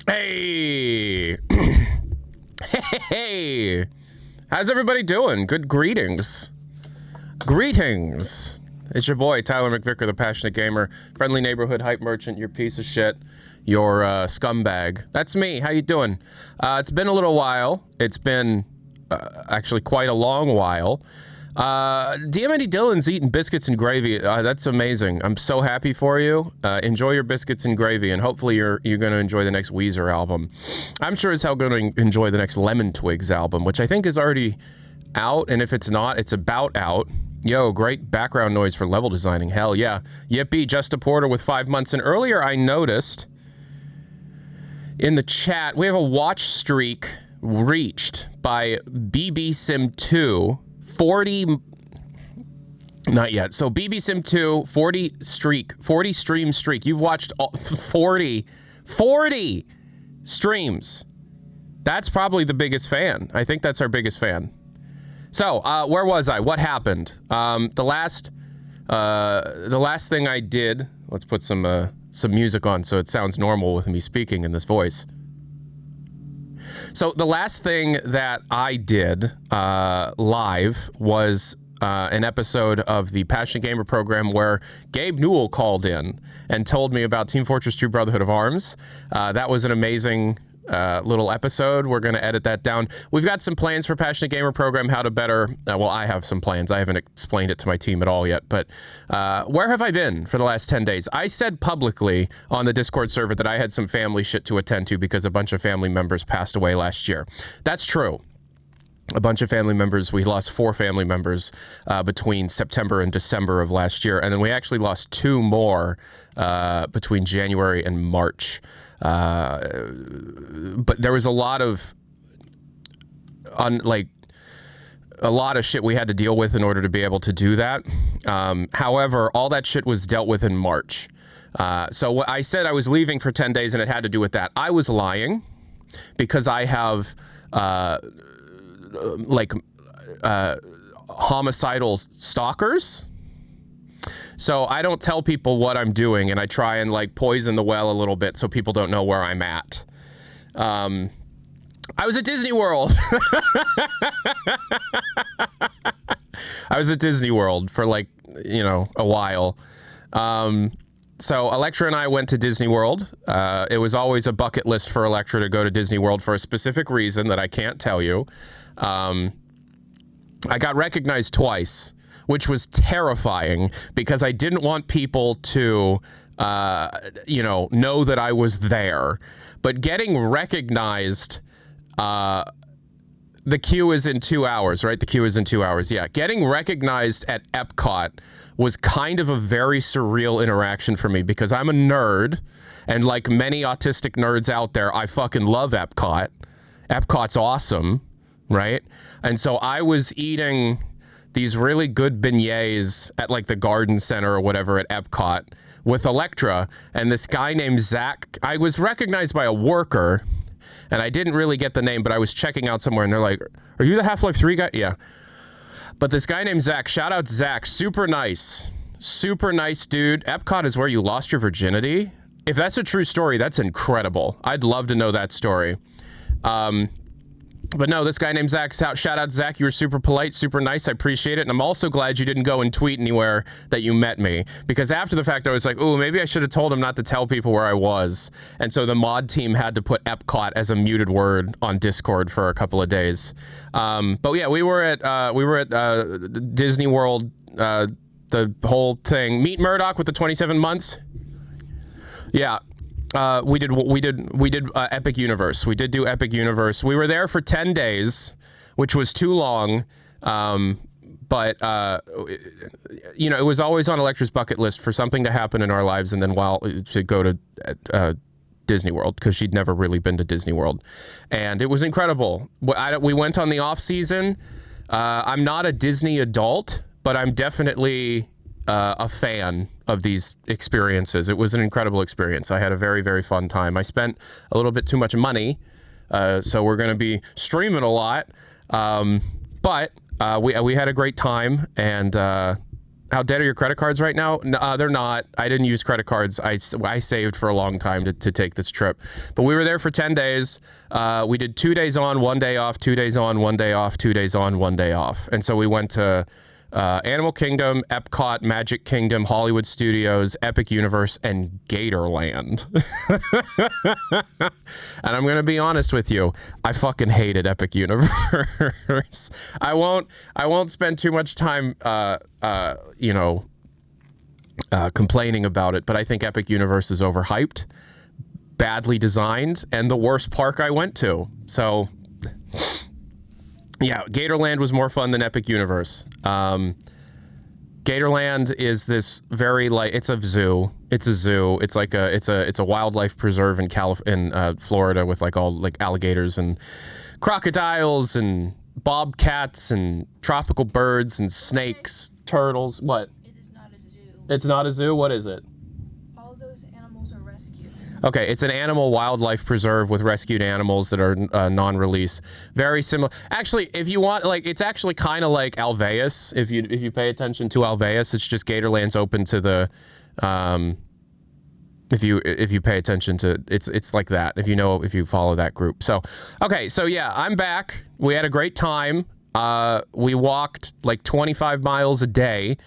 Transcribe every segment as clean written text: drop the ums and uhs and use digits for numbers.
Hey! Hey! How's everybody doing? Good greetings. Greetings! It's your boy, Tyler McVicker, the Passionate Gamer, friendly neighborhood hype merchant, your piece of shit, your scumbag. That's me. How you doing? It's been a little while. It's been actually quite a long while. DMND Dylan's eating biscuits and gravy. That's amazing. I'm so happy for you. Enjoy your biscuits and gravy, and hopefully you're going to enjoy the next Weezer album. I'm sure as hell going to enjoy the next Lemon Twigs album, which I think is already out, and if it's not, it's about out. Yo, great background noise for level designing. Hell yeah. Yippee, just a porter with 5 months. And earlier I noticed in the chat, we have a watch streak reached by BBSim2. 40, not yet. So BBSim2, 40 stream streak. You've watched 40 streams. That's probably the biggest fan. I think that's our biggest fan. So, where was I? What happened? The last thing I did, let's put some music on so it sounds normal with me speaking in this voice. So the last thing that I did live was an episode of the Passionate Gamer program where Gabe Newell called in and told me about Team Fortress 2 Brotherhood of Arms. That was an amazing little episode. We're going to edit that down. We've got some plans for Passionate Gamer program, how to better, well, I have some plans. I haven't explained it to my team at all yet, but where have I been for the last 10 days? I said publicly on the Discord server that I had some family shit to attend to because a bunch of family members passed away last year. That's true. A bunch of family members. We lost 4 family members between September and December of last year, and then we actually lost 2 more between January and March. But there was a lot of a lot of shit we had to deal with in order to be able to do that. However, all that shit was dealt with in March. So I said I was leaving for 10 days and it had to do with that. I was lying because I have homicidal stalkers. So I don't tell people what I'm doing, and I try and like poison the well a little bit so people don't know where I'm at. I was at Disney World. I was at Disney World for like, you know, a while. So Electra and I went to Disney World. It was always a bucket list for Electra to go to Disney World for a specific reason that I can't tell you. I got recognized twice, which was terrifying because I didn't want people to, know that I was there. But getting recognized, the queue is in 2 hours, right? The queue is in 2 hours, yeah. Getting recognized at Epcot was kind of a very surreal interaction for me because I'm a nerd, and like many autistic nerds out there, I fucking love Epcot. Epcot's awesome, right? And so I was eating these really good beignets at like the garden center or whatever at Epcot with Electra, and this guy named Zach. I was recognized by a worker, and I didn't really get the name, but I was checking out somewhere and they're like, "Are you the Half-Life 3 guy?" Yeah. But this guy named Zach, shout out Zach, super nice dude. Epcot is where you lost your virginity. If that's a true story, that's incredible. I'd love to know that story. But no, this guy named Zach, shout out Zach, you were super polite, super nice, I appreciate it, and I'm also glad you didn't go and tweet anywhere that you met me, because after the fact I was like, ooh, maybe I should have told him not to tell people where I was, and so the mod team had to put Epcot as a muted word on Discord for a couple of days. But yeah, we were at Disney World, the whole thing. Meet Murdoch with the 27 months. Yeah. We did Epic Universe. We did do Epic Universe. We were there for 10 days, which was too long. But it was always on Electra's bucket list for something to happen in our lives, and then to go to Disney World, because she'd never really been to Disney World, and it was incredible. We went on the off season. I'm not a Disney adult, but I'm definitely a fan of these experiences. It was an incredible experience. I had a very, very fun time. I spent a little bit too much money, so we're going to be streaming a lot, but we had a great time, and How dead are your credit cards right now? No, they're not. I didn't use credit cards. I saved for a long time to take this trip. But we were there for 10 days. We did 2 days on, 1 day off, 2 days on, 1 day off, 2 days on, 1 day off. And so we went to Animal Kingdom, Epcot, Magic Kingdom, Hollywood Studios, Epic Universe, and Gatorland. And I'm going to be honest with you. I fucking hated Epic Universe. I won't spend too much time, complaining about it, but I think Epic Universe is overhyped, badly designed, and the worst park I went to. So... yeah, Gatorland was more fun than Epic Universe. Gatorland is this very it's a zoo. It's a zoo. It's like it's a wildlife preserve in Florida with like all like alligators and crocodiles and bobcats and tropical birds and snakes, turtles. What? It is not a zoo. It's not a zoo? What is it? All those animals are rescued. Okay, it's an animal wildlife preserve with rescued animals that are non-release. Very similar. Actually, if you want, like, it's actually kind of like Alveus. If you pay attention to Alveus, it's just Gatorland's open to the. If you pay attention to it's like that. If you follow that group. So, okay, so yeah, I'm back. We had a great time. We walked like 25 miles a day.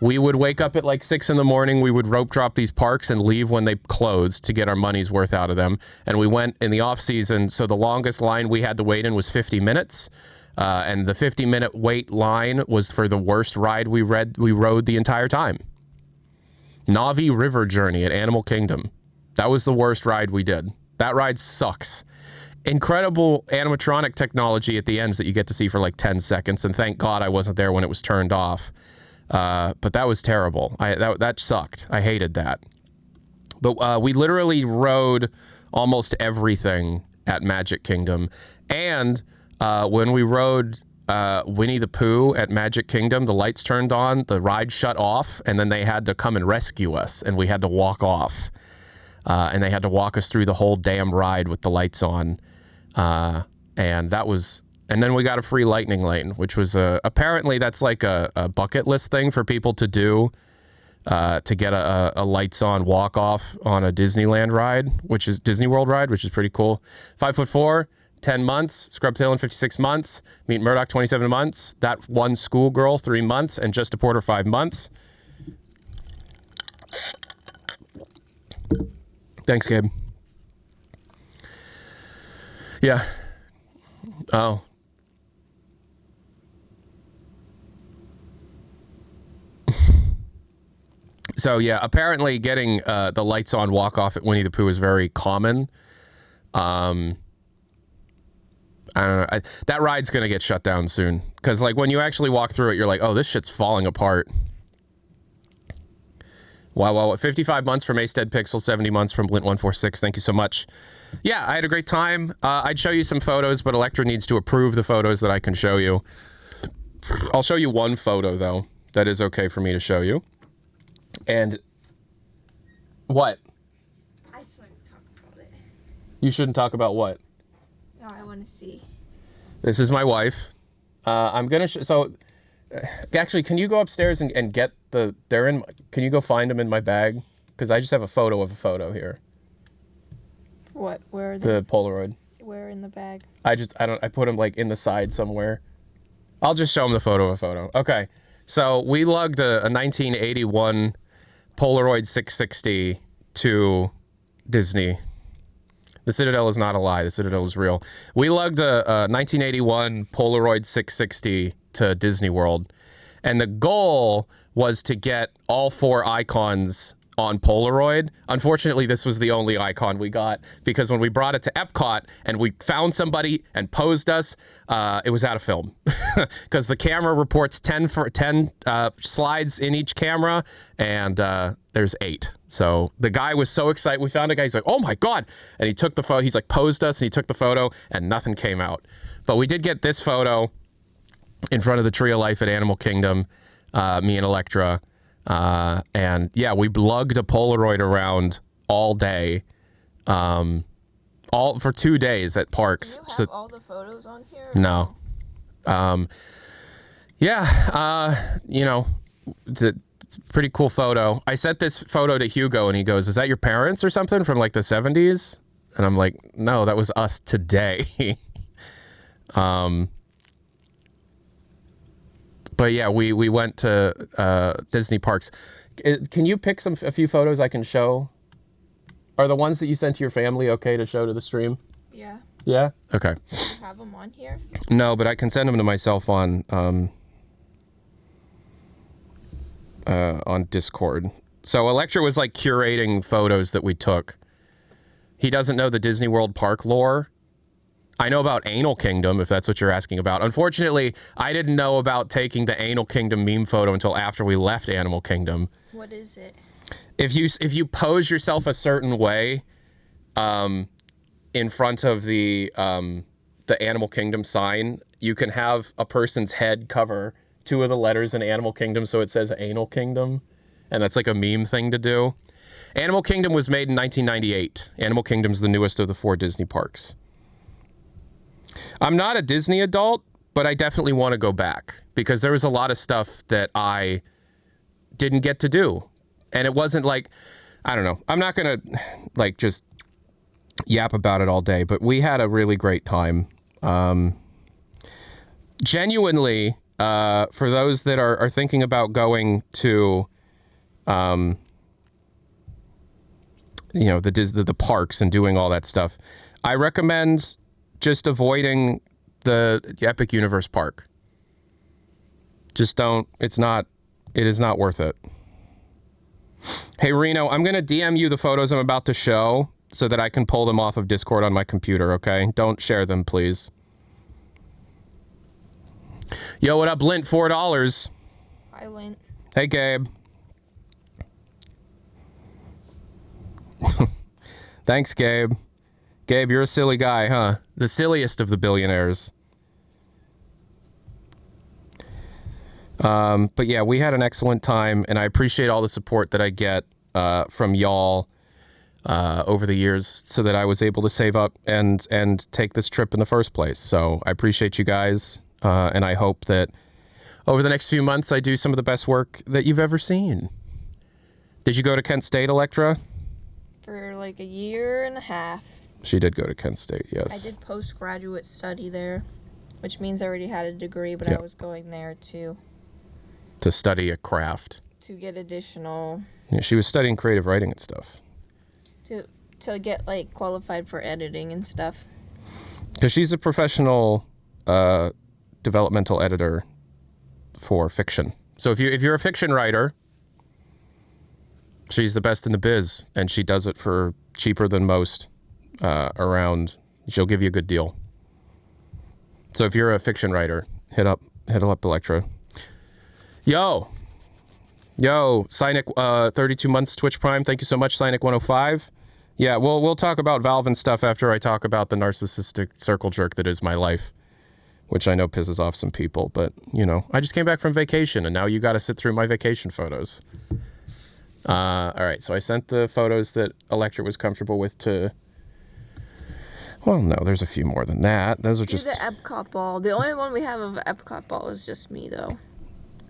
We would wake up at like 6 in the morning. We would rope drop these parks and leave when they closed to get our money's worth out of them. And we went in the off season. So the longest line we had to wait in was 50 minutes. And the 50-minute wait line was for the worst ride we rode the entire time. Navi River Journey at Animal Kingdom. That was the worst ride we did. That ride sucks. Incredible animatronic technology at the ends that you get to see for like 10 seconds. And thank God I wasn't there when it was turned off. But that was terrible. That sucked. I hated that. But we literally rode almost everything at Magic Kingdom. And when we rode Winnie the Pooh at Magic Kingdom, the lights turned on, the ride shut off, and then they had to come and rescue us, and we had to walk off. And they had to walk us through the whole damn ride with the lights on. And that was... And then we got a free lightning lane, which was apparently that's like a bucket list thing for people to do to get a lights on walk off on a Disneyland ride, which is Disney World ride, which is pretty cool. 5'4", 10 months, Scrub Tailin 56 months, Meet Murdoch 27 months, that one schoolgirl 3 months, and Just a Porter 5 months. Thanks, Gabe. Yeah. Oh. So yeah, apparently getting the lights on walk off at Winnie the Pooh is very common. I don't know. That ride's gonna get shut down soon because like when you actually walk through it, you're like, oh, this shit's falling apart. Wow, 55 months from Ace Dead Pixel, 70 months from Blint146. Thank you so much. Yeah, I had a great time. I'd show you some photos, but Electra needs to approve the photos that I can show you. I'll show you one photo though that is okay for me to show you. And what? I just want to talk about it. You shouldn't talk about what? No, I want to see. This is my wife. I'm gonna actually, can you go upstairs and get can you go find them in my bag? Because I just have a photo of a photo here. What? Where are the Polaroid? Where in the bag? I put them like in the side somewhere. I'll just show them the photo of a photo. Okay. So we lugged a 1981 Polaroid 660 to Disney. The Citadel is not a lie. The Citadel is real. We lugged a 1981 Polaroid 660 to Disney World. And the goal was to get all 4 icons on Polaroid. Unfortunately, this was the only icon we got because when we brought it to Epcot and we found somebody and posed us, it was out of film because the camera reports 10 slides in each camera and there's 8. So the guy was so excited. We found a guy. He's like, oh my God. And he took the photo. He's like posed us and he took the photo and nothing came out. But we did get this photo in front of the Tree of Life at Animal Kingdom, me and Electra. And yeah, we lugged a Polaroid around all day, all for 2 days at parks. Do you have all the photos on here? No. Yeah. pretty cool photo. I sent this photo to Hugo, and he goes, "Is that your parents or something from like the 70s?" And I'm like, "No, that was us today." But yeah, we went to Disney parks. Can you pick a few photos I can show? Are the ones that you sent to your family okay to show to the stream? Yeah. Yeah? Okay. Do you have them on here? No, but I can send them to myself on Discord. So Electra was like curating photos that we took. He doesn't know the Disney World park lore. I know about Anal Kingdom, if that's what you're asking about. Unfortunately, I didn't know about taking the Anal Kingdom meme photo until after we left Animal Kingdom. What is it? If you pose yourself a certain way, in front of the Animal Kingdom sign, you can have a person's head cover 2 of the letters in Animal Kingdom, so it says Anal Kingdom, and that's like a meme thing to do. Animal Kingdom was made in 1998. Animal Kingdom's the newest of the 4 Disney parks. I'm not a Disney adult, but I definitely want to go back because there was a lot of stuff that I didn't get to do. And it wasn't like, I don't know, I'm not going to like just yap about it all day, but we had a really great time. Genuinely, for those that are thinking about going to, you know, the parks and doing all that stuff, I recommend just avoiding the Epic Universe Park. Just don't, it is not worth it. Hey, Reno, I'm going to DM you the photos I'm about to show so that I can pull them off of Discord on my computer, okay? Don't share them, please. Yo, what up, Lint? $4. Hi, Lint. Hey, Gabe. Thanks, Gabe. Gabe, you're a silly guy, huh? The silliest of the billionaires. But yeah, we had an excellent time, and I appreciate all the support that I get from y'all over the years so that I was able to save up and take this trip in the first place. So I appreciate you guys, and I hope that over the next few months I do some of the best work that you've ever seen. Did you go to Kent State, Electra? For like a year and a half. She did go to Kent State, yes. I did postgraduate study there, which means I already had a degree, but Yep. I was going there to study a craft. to get additional, Yeah, she was studying creative writing and stuff. to get like qualified for editing and stuff. Because she's a professional developmental editor for fiction. So if you're a fiction writer, she's the best in the biz, and she does it for cheaper than most around. She'll give you a good deal. So if you're a fiction writer, hit up Electra. Yo, Cynic, 32 months Twitch Prime. Thank you so much, Cynic 105. Yeah, we'll talk about Valve and stuff after I talk about the narcissistic circle jerk that is my life, which I know pisses off some people. But you know, I just came back from vacation, and now you got to sit through my vacation photos. All right, so I sent the photos that Electra was comfortable with to. Well, no, there's a few more than that. Those are just the Epcot ball. The only one we have of Epcot ball is just me, though.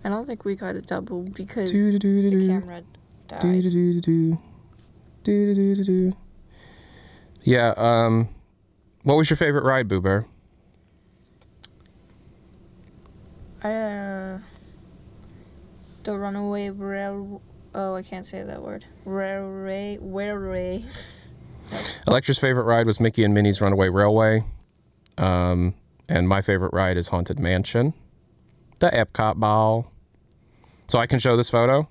I don't think we got a double because the camera died. Yeah. What was your favorite ride, Boo Bear? The runaway rail. Oh, I can't say that word. Railway. Electra's favorite ride was Mickey and Minnie's Runaway Railway. And my favorite ride is Haunted Mansion. The Epcot Ball. So I can show this photo?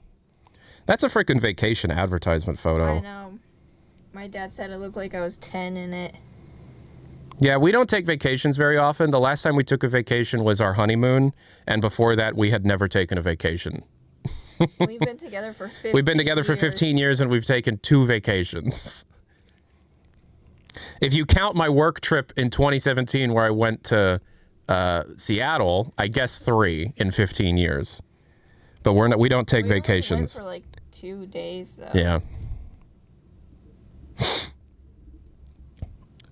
That's a freaking vacation advertisement photo. I know. My dad said it looked like I was 10 in it. Yeah, we don't take vacations very often. The last time we took a vacation was our honeymoon. And before that, we had never taken a vacation. We've been together for 15 We've been together for 15 years, and we've taken 2 vacations. If you count my work trip in 2017 where I went to Seattle, I guess 3 in 15 years. But we don't take vacations. We only went for like 2 days, though. Yeah.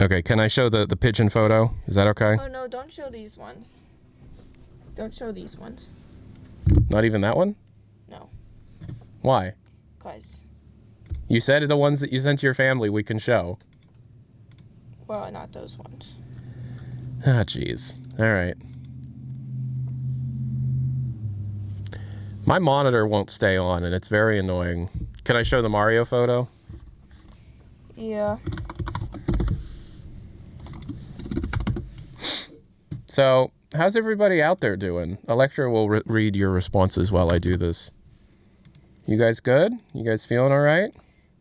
Okay, can I show the pigeon photo? Is that okay? Oh, no, don't show these ones. Don't show these ones. Not even that one? Why? Because, You said the ones that you sent to your family we can show. well, not those ones. Ah, jeez. All right. My monitor won't stay on, and it's very annoying. Can I show the Mario photo? Yeah. So, how's everybody out there doing? Electra will read your responses while I do this. You guys good? You guys feeling all right?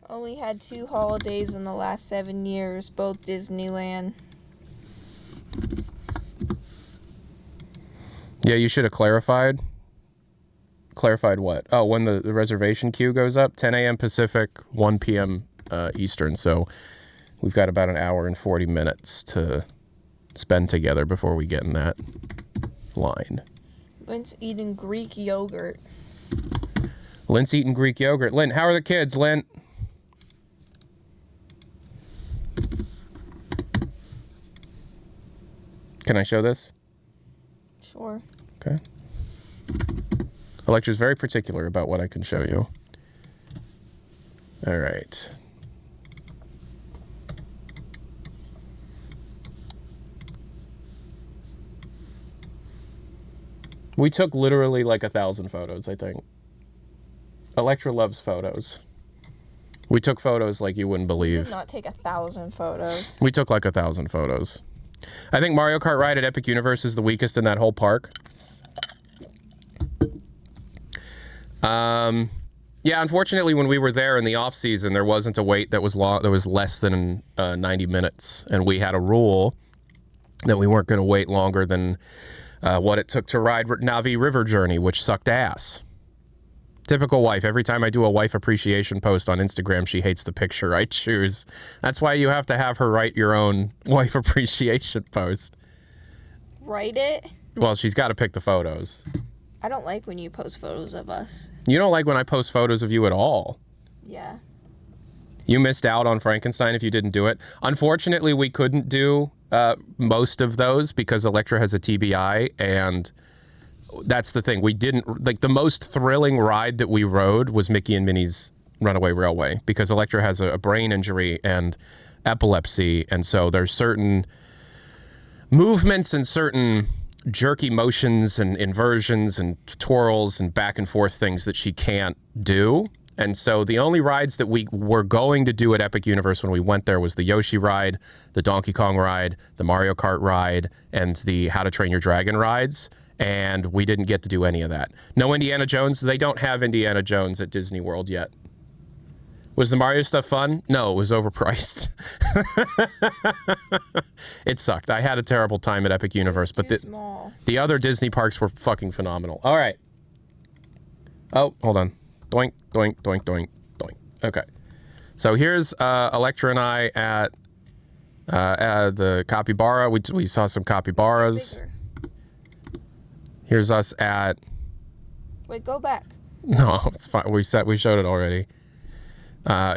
Only had 2 holidays in the last 7 years, both Disneyland. Yeah, you should have clarified. Clarified what? Oh, when the reservation queue goes up, 10 a.m. Pacific, 1 p.m. Eastern. So we've got about an hour and 40 minutes to spend together before we get in that line. Lynn's eating Greek yogurt. Lynn's eating Greek yogurt. Lynn, how are the kids, Lynn? Can I show this? Sure. Okay. Electra's very particular about what I can show you. All right. We took literally like 1,000 photos, I think. Electra loves photos. We took photos like you wouldn't We believe. did not take 1,000 photos. We took like 1,000 photos. I think Mario Kart ride at Epic Universe is the weakest in that whole park. Yeah, unfortunately, when we were there in the off season, there wasn't a wait that was long. There was less than 90 minutes, and we had a rule that we weren't going to wait longer than what it took to ride Navi River Journey, which sucked ass. Typical wife. Every time I do a wife appreciation post on Instagram, she hates the picture I choose. That's why you have to have her write your own wife appreciation post. Write it? Well, she's got to pick the photos. I don't like when you post photos of us. You don't like when I post photos of you at all. Yeah. You missed out on Frankenstein if you didn't do it. Unfortunately, we couldn't do most of those because Electra has a TBI, and that's the thing. We didn't, like, the most thrilling ride that we rode was Mickey and Minnie's Runaway Railway because Electra has a brain injury and epilepsy, and so there's certain movements and certain jerky motions and inversions and twirls and back and forth things that she can't do. And so the only rides that we were going to do at Epic Universe when we went there was the Yoshi ride, the Donkey Kong ride, the Mario Kart ride, and the How to Train Your Dragon rides. And we didn't get to do any of that. No Indiana Jones. They don't have Indiana Jones at Disney World yet. Was the Mario stuff fun? No, it was overpriced. It sucked. I had a terrible time at Epic Universe, but the other Disney parks were fucking phenomenal. All right. Oh, hold on. Doink, doink, doink, doink, doink. Okay. So here's Electra and I at the capybara. We saw some capybaras. Here's us at... Wait, go back. No, it's fine. We showed it already.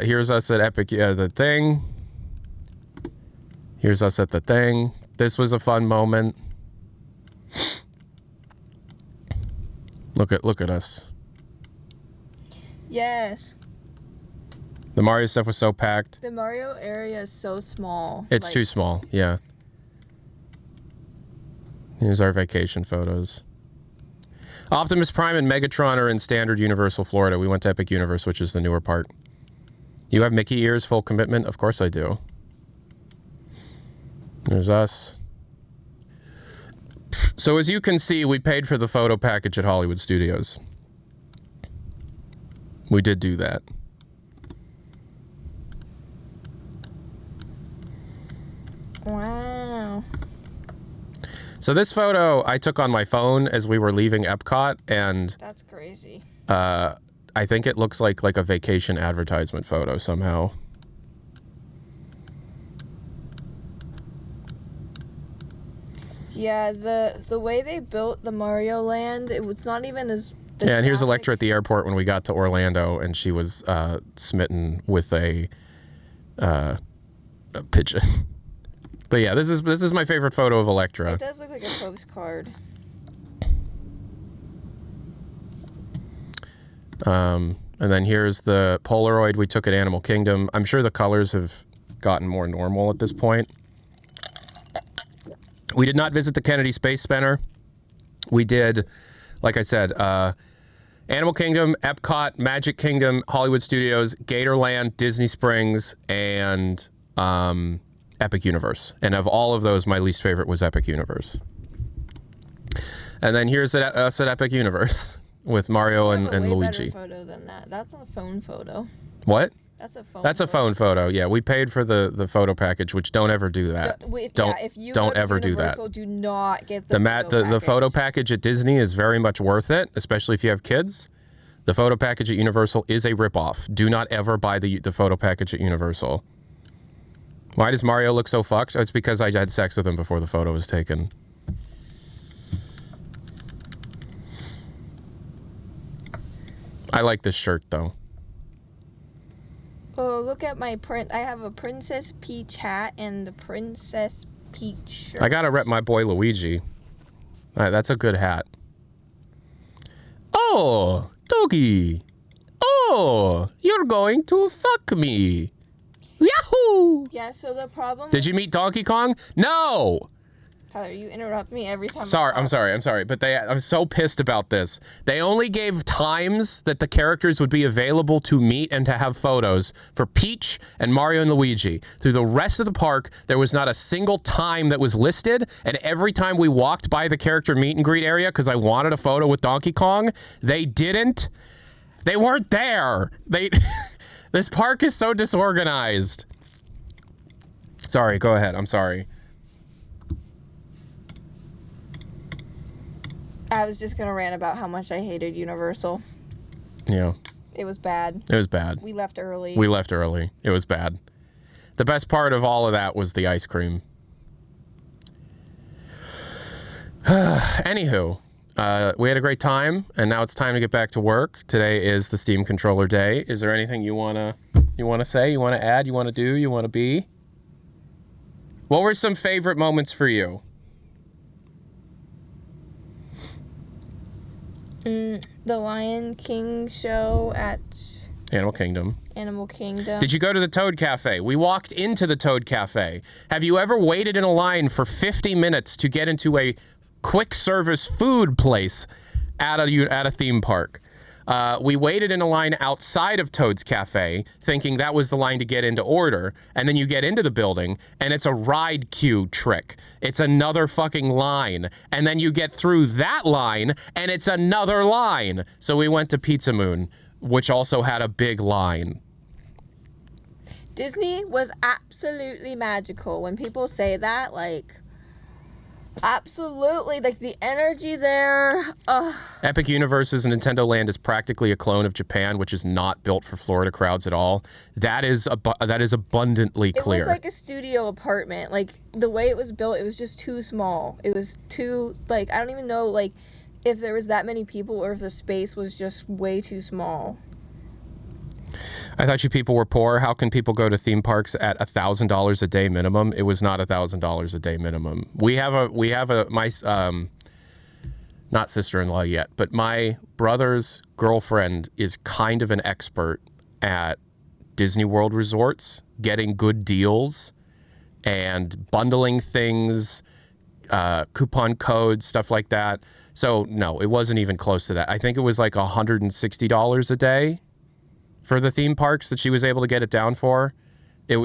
Here's us at Epic, the thing. Here's us at the thing. This was a fun moment. Look at us. Yes. The Mario stuff was so packed. The Mario area is so small. It's too small, yeah. Here's our vacation photos. Optimus Prime and Megatron are in standard Universal Florida. We went to Epic Universe, which is the newer part. You have Mickey ears, full commitment? Of course I do. There's us. So as you can see, we paid for the photo package at Hollywood Studios. We did do that. Wow. So this photo I took on my phone as we were leaving Epcot, and that's crazy. I think it looks like a vacation advertisement photo somehow. Yeah, the way they built the Mario Land, it was not even as... Yeah, and here's Electra at the airport when we got to Orlando, and she was smitten with a pigeon. But yeah, this is my favorite photo of Electra. It does look like a postcard. And then here's the Polaroid we took at Animal Kingdom. I'm sure the colors have gotten more normal at this point. We did not visit the Kennedy Space Center. We did, like I said, Animal Kingdom, Epcot, Magic Kingdom, Hollywood Studios, Gatorland, Disney Springs, and Epic Universe. And of all of those, my least favorite was Epic Universe. And then here's us at Epic Universe with Mario and Luigi. Better photo than that. That's a phone photo. What? That's a phone photo. Yeah, we paid for the photo package, which don't ever do that. Don't ever do that. Do not get the photo package at Disney is very much worth it, especially if you have kids. The photo package at Universal is a ripoff. Do not ever buy the photo package at Universal. Why does Mario look so fucked? It's because I had sex with him before the photo was taken. I like this shirt though. Oh, look at my print. I have a Princess Peach hat and the Princess Peach shirt. I gotta rep my boy Luigi. That's a good hat. Oh, doggy. Oh, you're going to fuck me. Yahoo! Yeah, so the problem... Did you meet Donkey Kong? No! Tyler, you interrupt me every time. I'm sorry. But I'm so pissed about this. They only gave times that the characters would be available to meet and to have photos for Peach and Mario and Luigi. Through the rest of the park, there was not a single time that was listed, and every time we walked by the character meet and greet area because I wanted a photo with Donkey Kong, they didn't. They weren't there. This park is so disorganized. Sorry, go ahead. I'm sorry. I was just going to rant about how much I hated Universal. Yeah. It was bad. It was bad. We left early. It was bad. The best part of all of that was the ice cream. Anywho, we had a great time, and now it's time to get back to work. Today is the Steam Controller Day. Is there anything you wanna say, you wanna add, you wanna do, you wanna be? What were some favorite moments for you? The Lion King show at Animal Kingdom. Did you go to the Toad Cafe? We walked into the Toad Cafe. Have you ever waited in a line for 50 minutes to get into a quick service food place at a theme park? We waited in a line outside of Toad's Cafe, thinking that was the line to get into order, and then you get into the building, and it's a ride queue trick. It's another fucking line, and then you get through that line, and it's another line. So we went to Pizza Moon, which also had a big line. Disney was absolutely magical. When people say that, like... Absolutely, like the energy there. Epic Universe's Nintendo Land is practically a clone of Japan, which is not built for Florida crowds at all. That is abundantly clear. It was like a studio apartment. Like the way it was built, it was just too small. It was too I don't even know if there was that many people or if the space was just way too small. I thought you people were poor. How can people go to theme parks at $1,000 a day minimum? It was not $1,000 a day minimum. We have my not sister-in-law yet, but my brother's girlfriend is kind of an expert at Disney World resorts, getting good deals and bundling things, coupon codes, stuff like that. So no, it wasn't even close to that. I think it was like $160 a day for the theme parks that she was able to get it down for.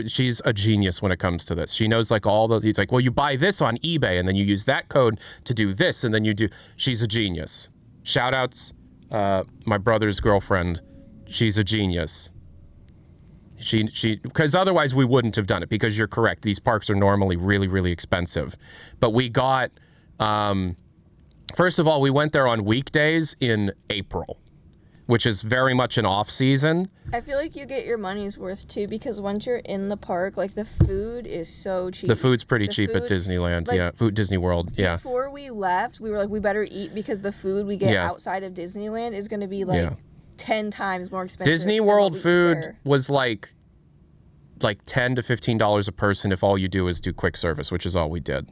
She's a genius when it comes to this. She knows he's like, well, you buy this on eBay and then you use that code to do this and then you do. She's a genius. Shout outs, my brother's girlfriend. She's a genius. Because otherwise we wouldn't have done it, because you're correct. These parks are normally really, really expensive. But we got, first of all, we went there on weekdays in April, which is very much an off season. I feel like you get your money's worth too, because once you're in the park, the food is so cheap. The food's pretty cheap at Disneyland, Disney World, yeah. Before we left, we were we better eat, because the food we get outside of Disneyland is going to be 10 times more expensive. Disney World food was like $10 to $15 a person if all you do is do quick service, which is all we did.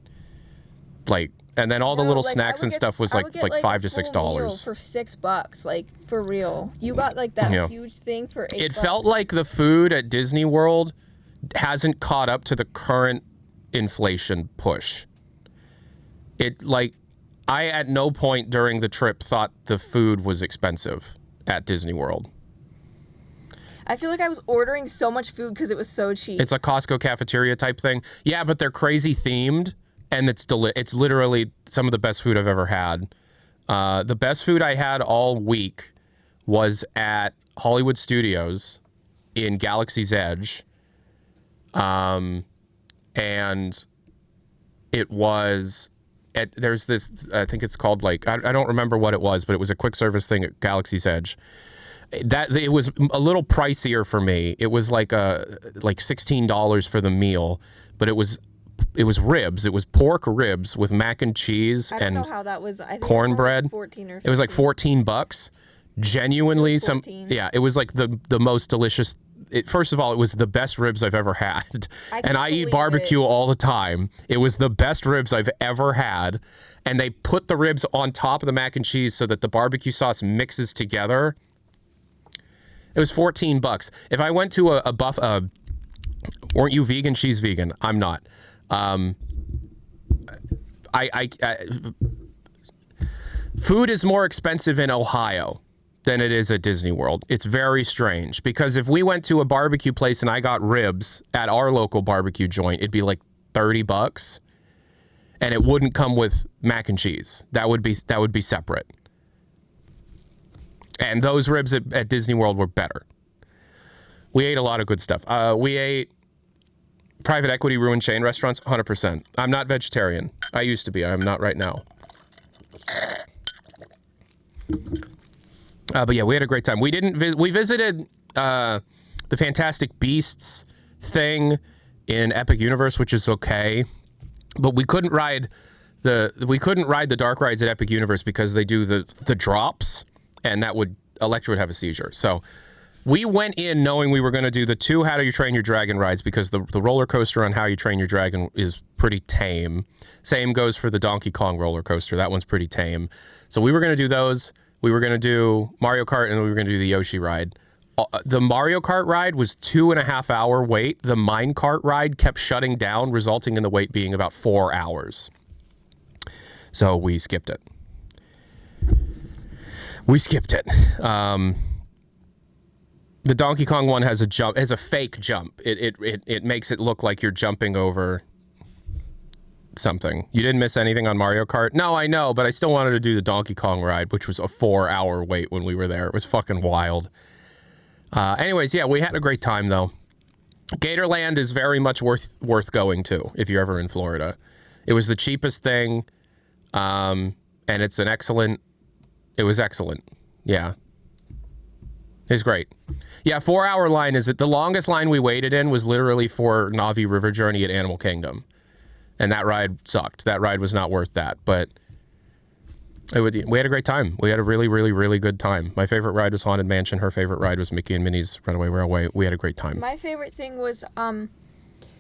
And then all the No, little like, snacks and stuff was I like would get, like, $5 a to full meal $6. for $6, like, for real. You got like that Yeah. huge thing for $8. It felt like the food at Disney World hasn't caught up to the current inflation push. It like I at no point during the trip thought the food was expensive at Disney World. I feel like I was ordering so much food because it was so cheap. It's a Costco cafeteria type thing. Yeah, but they're crazy themed, and it's literally some of the best food I've ever had. The best food I had all week was at Hollywood Studios in Galaxy's Edge. And it was there's this, I think it's called like, I don't remember what it was, but it was a quick service thing at Galaxy's Edge. That it was a little pricier for me. It was like $16 for the meal, but it was ribs. It was pork ribs with mac and cheese I don't and know how that was. I think cornbread. It was like 14 or 15. It was like $14. Genuinely, It was 14. yeah, it was like the most delicious. First of all, it was the best ribs I've ever had, and I eat barbecue all the time. It was the best ribs I've ever had, and they put the ribs on top of the mac and cheese so that the barbecue sauce mixes together. It was $14. If I went to a buff, weren't you vegan? She's vegan. I'm not. Food is more expensive in Ohio than it is at Disney World. It's very strange because if we went to a barbecue place and I got ribs at our local barbecue joint, it'd be like $30, and it wouldn't come with mac and cheese. That would be separate. And those ribs at Disney World were better. We ate a lot of good stuff. We ate private equity ruined chain restaurants, 100%. I'm not vegetarian. I used to be. I'm not right now. But yeah, we had a great time. We visited the Fantastic Beasts thing in Epic Universe, which is okay, but we couldn't ride the dark rides at Epic Universe because they do the drops, and Electra would have a seizure. So we went in knowing we were going to do the 2 How Do You Train Your Dragon rides because the roller coaster on How You Train Your Dragon is pretty tame. Same goes for the Donkey Kong roller coaster. That one's pretty tame. So we were going to do those. We were going to do Mario Kart, and we were going to do the Yoshi ride. The Mario Kart ride was 2.5 hour wait. The Mine Cart ride kept shutting down, resulting in the wait being about 4 hours. So we skipped it. The Donkey Kong one has a fake jump. It makes it look like you're jumping over something. You didn't miss anything on Mario Kart? No, I know, but I still wanted to do the Donkey Kong ride, which was a 4 hour wait when we were there. It was fucking wild. Anyways, yeah, we had a great time though. Gatorland is very much worth going to if you're ever in Florida. It was the cheapest thing, and it was excellent. Yeah. It's great. Yeah, 4 hour line the longest line we waited in was literally for Na'vi River Journey at Animal Kingdom. And that ride sucked. That ride was not worth that, but we had a great time. We had a really, really, really good time. My favorite ride was Haunted Mansion. Her favorite ride was Mickey and Minnie's Runaway Railway. We had a great time. My favorite thing was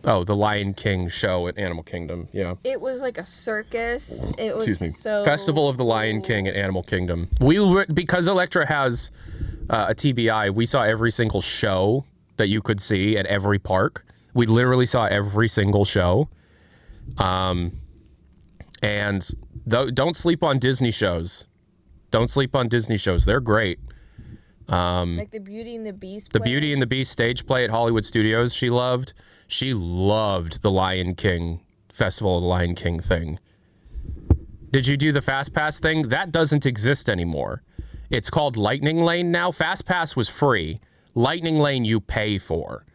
the Lion King show at Animal Kingdom. Yeah. It was like a circus. It was Excuse me. so Festival of the Lion King at Animal Kingdom. Because Electra has a TBI, we saw every single show that you could see at every park. We literally saw every single show. And don't sleep on Disney shows. Don't sleep on Disney shows. They're great. Like the Beauty and the Beast. The Beauty and the Beast stage play at Hollywood Studios. She loved the Lion King Festival of the Lion King thing. Did you do the Fast Pass thing? That doesn't exist anymore. It's called Lightning Lane now. Fast Pass was free. Lightning Lane you pay for,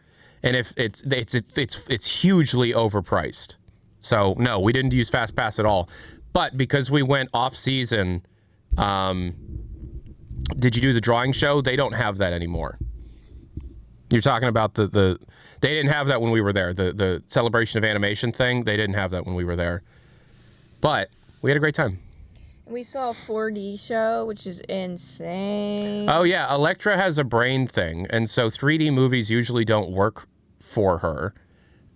and if it's hugely overpriced. So no, we didn't use Fast Pass at all. But because we went off season, did you do the drawing show? They don't have that anymore. You're talking about they didn't have that when we were there. The celebration of animation thing, they didn't have that when we were there. But we had a great time. We saw a 4D show, which is insane. Oh yeah, Electra has a brain thing, and so 3D movies usually don't work for her.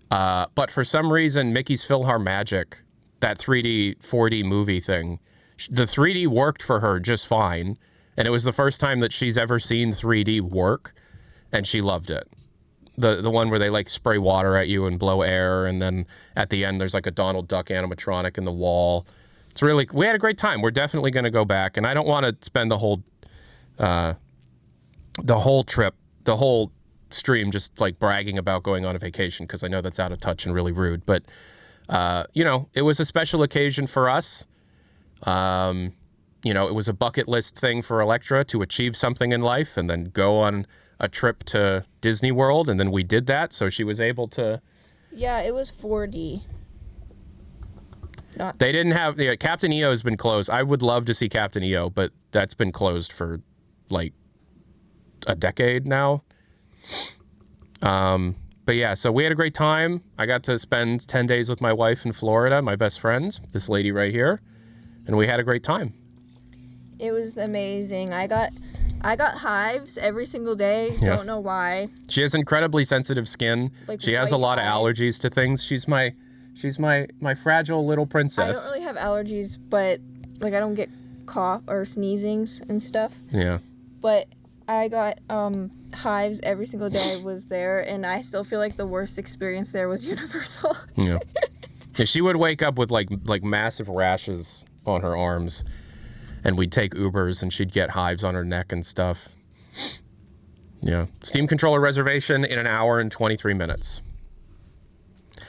But for some reason, Mickey's PhilharMagic that 3D, 4D movie thing. The 3D worked for her just fine, and it was the first time that she's ever seen 3D work, and she loved it. The one where they like spray water at you and blow air, and then at the end there's like a Donald Duck animatronic in the wall. It's really, we had a great time. We're definitely going to go back, and I don't want to spend the whole trip, the whole stream just like bragging about going on a vacation, because I know that's out of touch and really rude. But you know, it was a special occasion for us. You know, it was a bucket list thing for Electra to achieve something in life and then go on a trip to Disney World, and then we did that, so she was able to. Yeah, it was 4D. They didn't have, yeah, Captain EO has been closed. I would love to see Captain EO, but that's been closed for like a decade now. But yeah, so we had a great time. I got to spend 10 days with my wife in Florida, my best friend, this lady right here, and we had a great time. It was amazing. I got hives every single day. Yeah. Don't know why. She has incredibly sensitive skin. Like she has a lot of allergies to things. She's my fragile little princess. I don't really have allergies, but like I don't get cough or sneezings and stuff. Yeah. But I got hives every single day I was there, and I still feel like the worst experience there was Universal. Yeah. Yeah, she would wake up with like massive rashes on her arms, and we'd take Ubers, and she'd get hives on her neck and stuff. Yeah. Steam controller reservation in an hour and 23 minutes.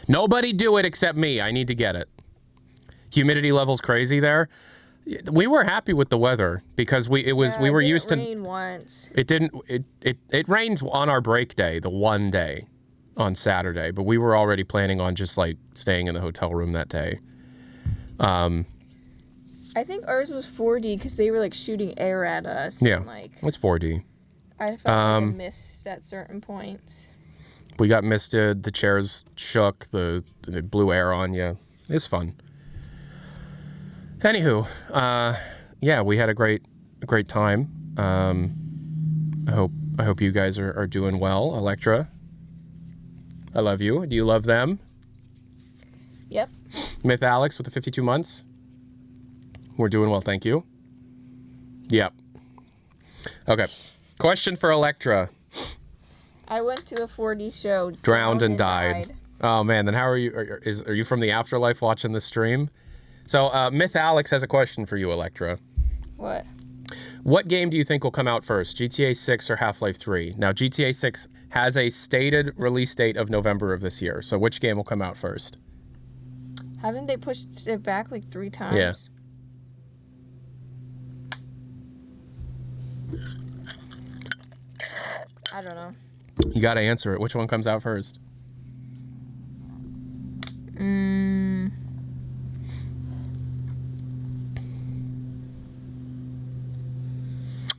Nobody do it except me. I need to get it. Humidity level's crazy there. We were happy with the weather because we were used to. It rained once. It didn't. It rained on our break day, the one day, on Saturday. But we were already planning on just like staying in the hotel room that day. I think ours was 4D because they were like shooting air at us. Yeah, and, like it's 4D. I felt like I missed at certain points. We got misted. The chairs shook. The blew air on you. It's fun. Anywho, yeah, we had a great time. I hope you guys are doing well. Electra, I love you. Do you love them? Yep. Myth Alex with the 52 months. We're doing well, thank you. Yep. Okay. Question for Electra. I went to a 4D show. Drowned and died. Oh man, then how are you? Are you from the afterlife watching this stream? So Myth Alex has a question for you, Electra. What? What game do you think will come out first, GTA 6 or Half-Life 3? Now, GTA 6 has a stated release date of November of this year. So which game will come out first? Haven't they pushed it back like 3 times? Yeah. I don't know. You got to answer it. Which one comes out first?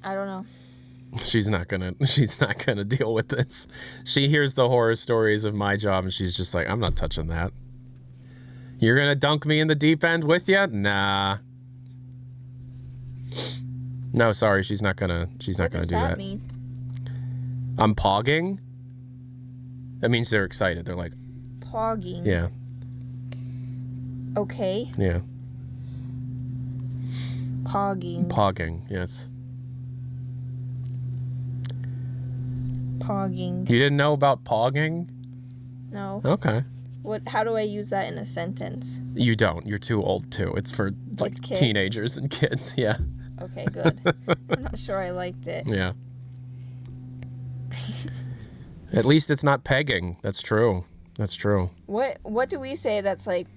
I don't know. She's not gonna deal with this. She hears the horror stories of my job and she's just like, I'm not touching that. You're gonna dunk me in the deep end with you? Nah. No, sorry, she's not gonna do that. What does that mean? I'm pogging? That means they're excited. They're like... Pogging? Yeah. Okay. Yeah. Pogging. Pogging, yes. Pogging. You didn't know about pogging? No. Okay. How do I use that in a sentence? You don't. You're too old, too. It's for, like, It's kids? teenagers and kids. Yeah. Okay, good. I'm not sure I liked it. Yeah. At least it's not pegging. That's true. That's true. What do we say that's like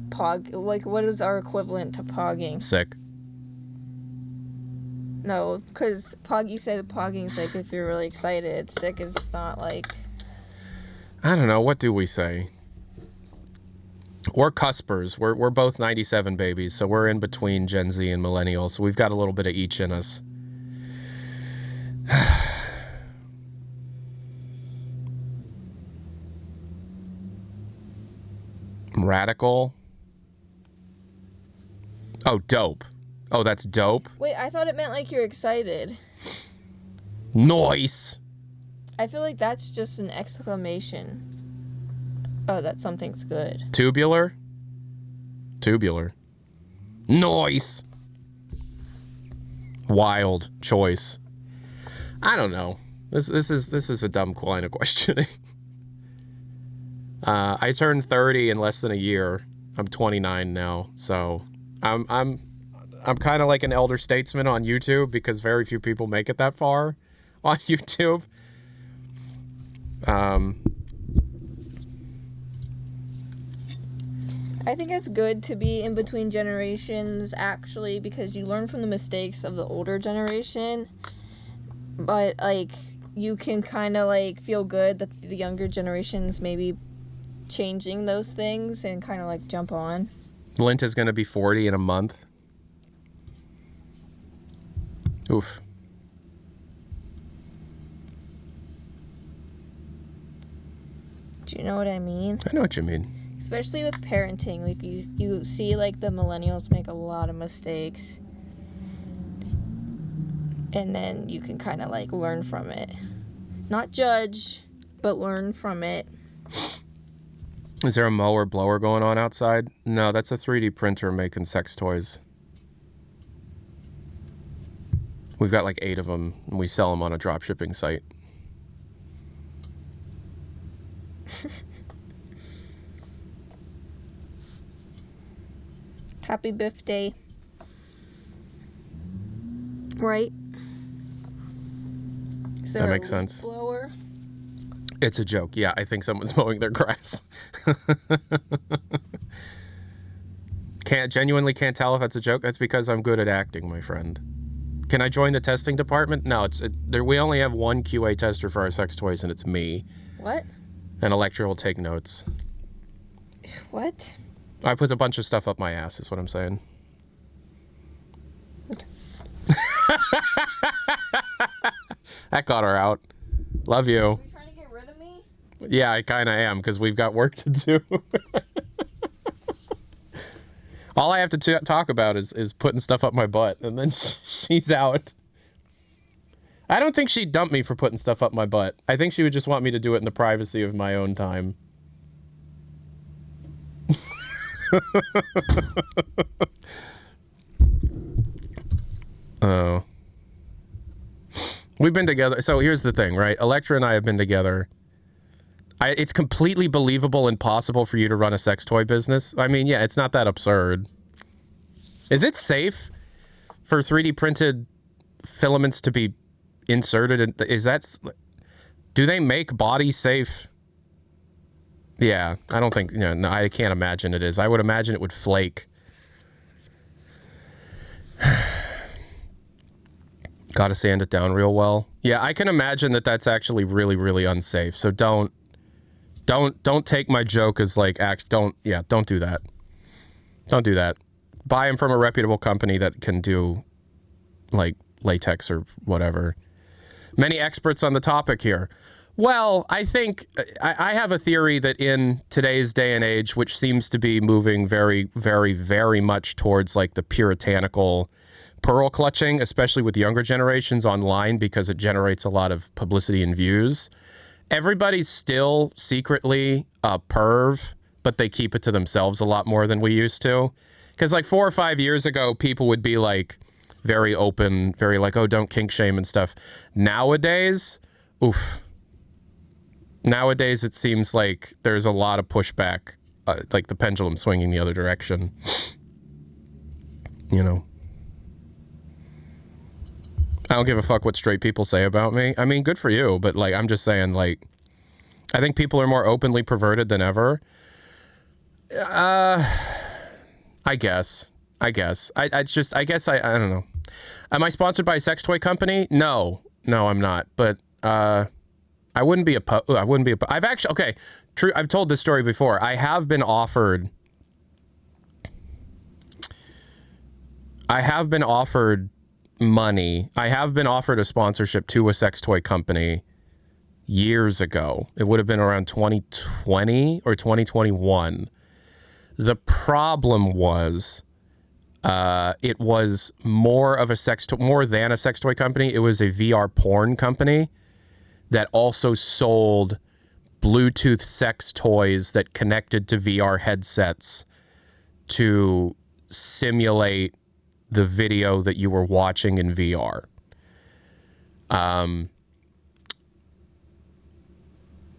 pog? Like, what is our equivalent to pogging? Sick. No, because you said pogging is like if you're really excited. Sick is not like... I don't know. What do we say? We're cuspers. We're both 97 babies, so we're in between Gen Z and millennials, so we've got a little bit of each in us. Radical. Oh, dope. Oh, that's dope. Wait, I thought it meant like you're excited. Nice. I feel like that's just an exclamation. Oh, that something's good. Tubular. Tubular. Noise. Wild choice. I don't know. This is a dumb line of questioning. I turned 30 in less than a year. I'm 29 now, so I'm kind of like an elder statesman on YouTube because very few people make it that far on YouTube. I think it's good to be in between generations, actually, because you learn from the mistakes of the older generation. But, like, you can kind of, like, feel good that the younger generations maybe changing those things and kind of, like, jump on. Lint is going to be 40 in a month. Oof. Do you know what I mean? I know what you mean. Especially with parenting, like you see like the millennials make a lot of mistakes. And then you can kind of like learn from it. Not judge, but learn from it. Is there a mower blower going on outside? No, that's a 3D printer making sex toys. We've got like 8 of them, and we sell them on a drop shipping site. Happy birthday. Right? That makes sense. Blower? It's a joke. Yeah, I think someone's mowing their grass. Genuinely can't tell if that's a joke. That's because I'm good at acting, my friend. Can I join the testing department? No, we only have one QA tester for our sex toys, and it's me. What? And Electra will take notes. What? I put a bunch of stuff up my ass, is what I'm saying. Okay. That got her out. Love you. Are you trying to get rid of me? Yeah, I kind of am, because we've got work to do. All I have to talk about is putting stuff up my butt, and then she's out. I don't think she'd dump me for putting stuff up my butt. I think she would just want me to do it in the privacy of my own time. Oh. We've been together. So here's the thing, right? Electra and I have been together. It's completely believable and possible for you to run a sex toy business. I mean, yeah, it's not that absurd. Is it safe for 3D printed filaments to be inserted? Do they make body safe? Yeah, I don't think, no, I can't imagine it is. I would imagine it would flake. Gotta sand it down real well. Yeah, I can imagine that that's actually really, really unsafe. So don't take my joke as like, don't do that. Don't do that. Buy them from a reputable company that can do like latex or whatever. Many experts on the topic here. Well, I think I have a theory that in today's day and age, which seems to be moving very, very, very much towards like the puritanical pearl clutching, especially with younger generations online because it generates a lot of publicity and views. Everybody's still secretly a perv, but they keep it to themselves a lot more than we used to. Because like 4 or 5 years ago, people would be like very open, very like, oh, don't kink shame and stuff. Nowadays, oof. Nowadays, it seems like there's a lot of pushback, like the pendulum swinging the other direction. You know. I don't give a fuck what straight people say about me. I mean, good for you, but like, I'm just saying, like, I think people are more openly perverted than ever. I guess. I guess I don't know. Am I sponsored by a sex toy company? No, I'm not. But I wouldn't be I've actually, okay, true. I've told this story before. I have been offered money. I have been offered a sponsorship to a sex toy company years ago. It would have been around 2020 or 2021. The problem was, it was more than a sex toy company. It was a VR porn company that also sold Bluetooth sex toys that connected to VR headsets to simulate the video that you were watching in VR.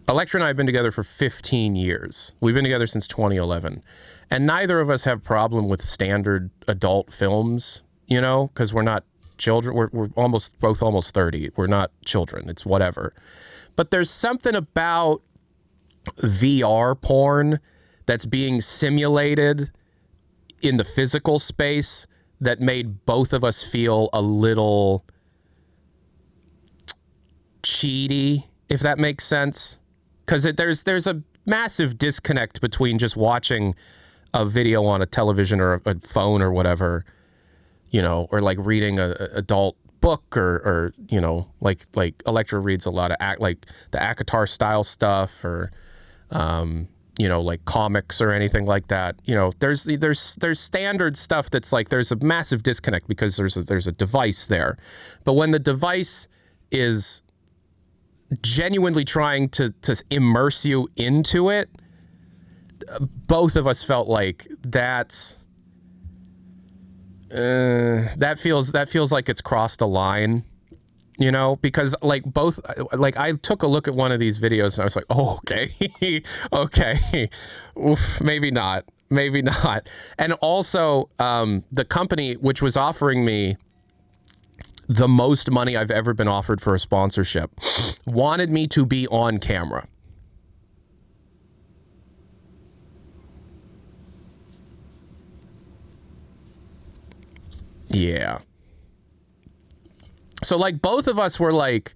Electra and I have been together for 15 years. We've been together since 2011. And neither of us have problem with standard adult films, you know, because we're not children. We're both almost 30. We're not children. It's whatever. But there's something about VR porn that's being simulated in the physical space that made both of us feel a little cheaty, if that makes sense. Because there's a massive disconnect between just watching a video on a television or a phone or whatever, you know, or like reading a adult book or you know, like Electra reads a lot of like the ACOTAR style stuff or you know, like comics or anything like that. You know, there's standard stuff that's like there's a massive disconnect because there's a device there. But when the device is genuinely trying to immerse you into it, both of us felt like that feels like it's crossed a line, you know, because like I took a look at one of these videos and I was like, oh, okay, okay, oof, maybe not. And also the company which was offering me the most money I've ever been offered for a sponsorship wanted me to be on camera. Yeah. So like both of us were like,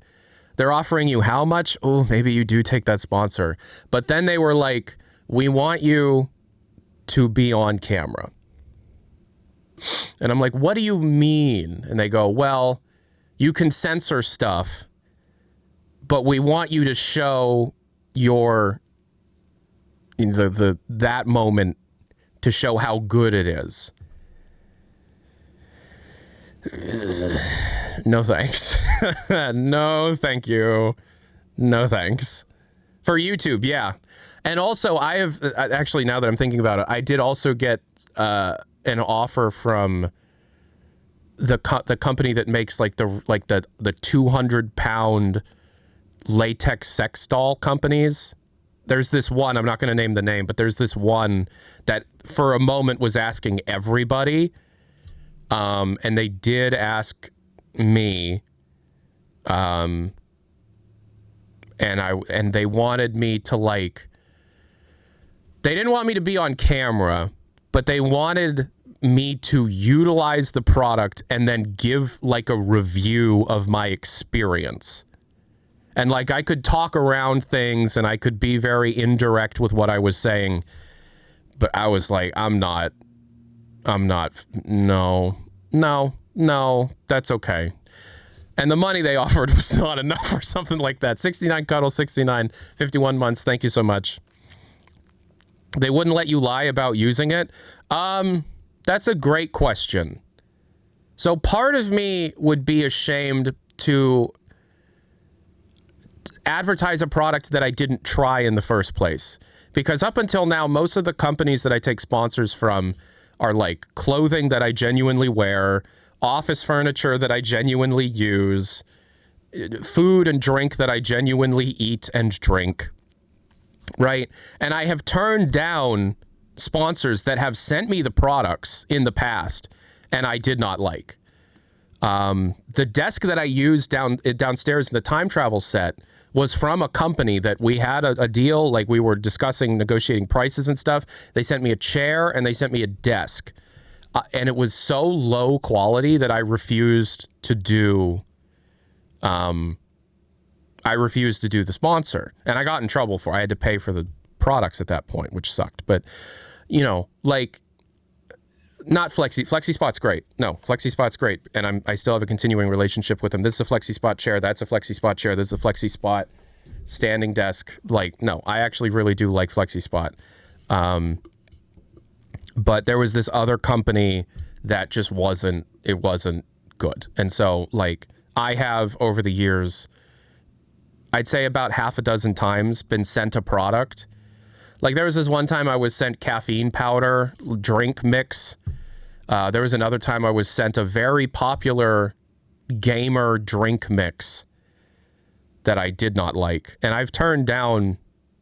they're offering you how much? Oh, maybe you do take that sponsor. But then they were like, we want you to be on camera. And I'm like, what do you mean? And they go, well, you can censor stuff, but we want you to show that moment to show how good it is. No thanks. No, thank you. No thanks. For YouTube, yeah. And also, I have actually, now that I'm thinking about it, I did also get an offer from the company that makes like the 200-pound latex sex doll companies. There's this one, I'm not going to name the name, but there's this one that for a moment was asking everybody. And they did ask me, and they wanted me to like, they didn't want me to be on camera, but they wanted me to utilize the product and then give like a review of my experience. And like I could talk around things and I could be very indirect with what I was saying, but I was like, no, that's okay. And the money they offered was not enough for something like that. 69 cuddles, 69, 51 months. Thank you so much. They wouldn't let you lie about using it. That's a great question. So part of me would be ashamed to advertise a product that I didn't try in the first place. Because up until now, most of the companies that I take sponsors from are like clothing that I genuinely wear, office furniture that I genuinely use, food and drink that I genuinely eat and drink, right? And I have turned down sponsors that have sent me the products in the past and I did not like. The desk that I used downstairs in the time travel set was from a company that we had a deal, like we were discussing negotiating prices and stuff. They sent me a chair and they sent me a desk. And it was so low quality that I refused to do the sponsor. And I got in trouble for it. I had to pay for the products at that point, which sucked. But, you know, like, not FlexiSpot's great. No, FlexiSpot's great. And I still have a continuing relationship with them. This is a FlexiSpot chair. That's a FlexiSpot chair. This is a FlexiSpot standing desk. Like, no, I actually really do like FlexiSpot. But there was this other company that just wasn't good. And so, like, I have over the years, I'd say about half a dozen times been sent a product. Like there was this one time I was sent caffeine powder drink mix. There was another time I was sent a very popular gamer drink mix that I did not like. And I've turned down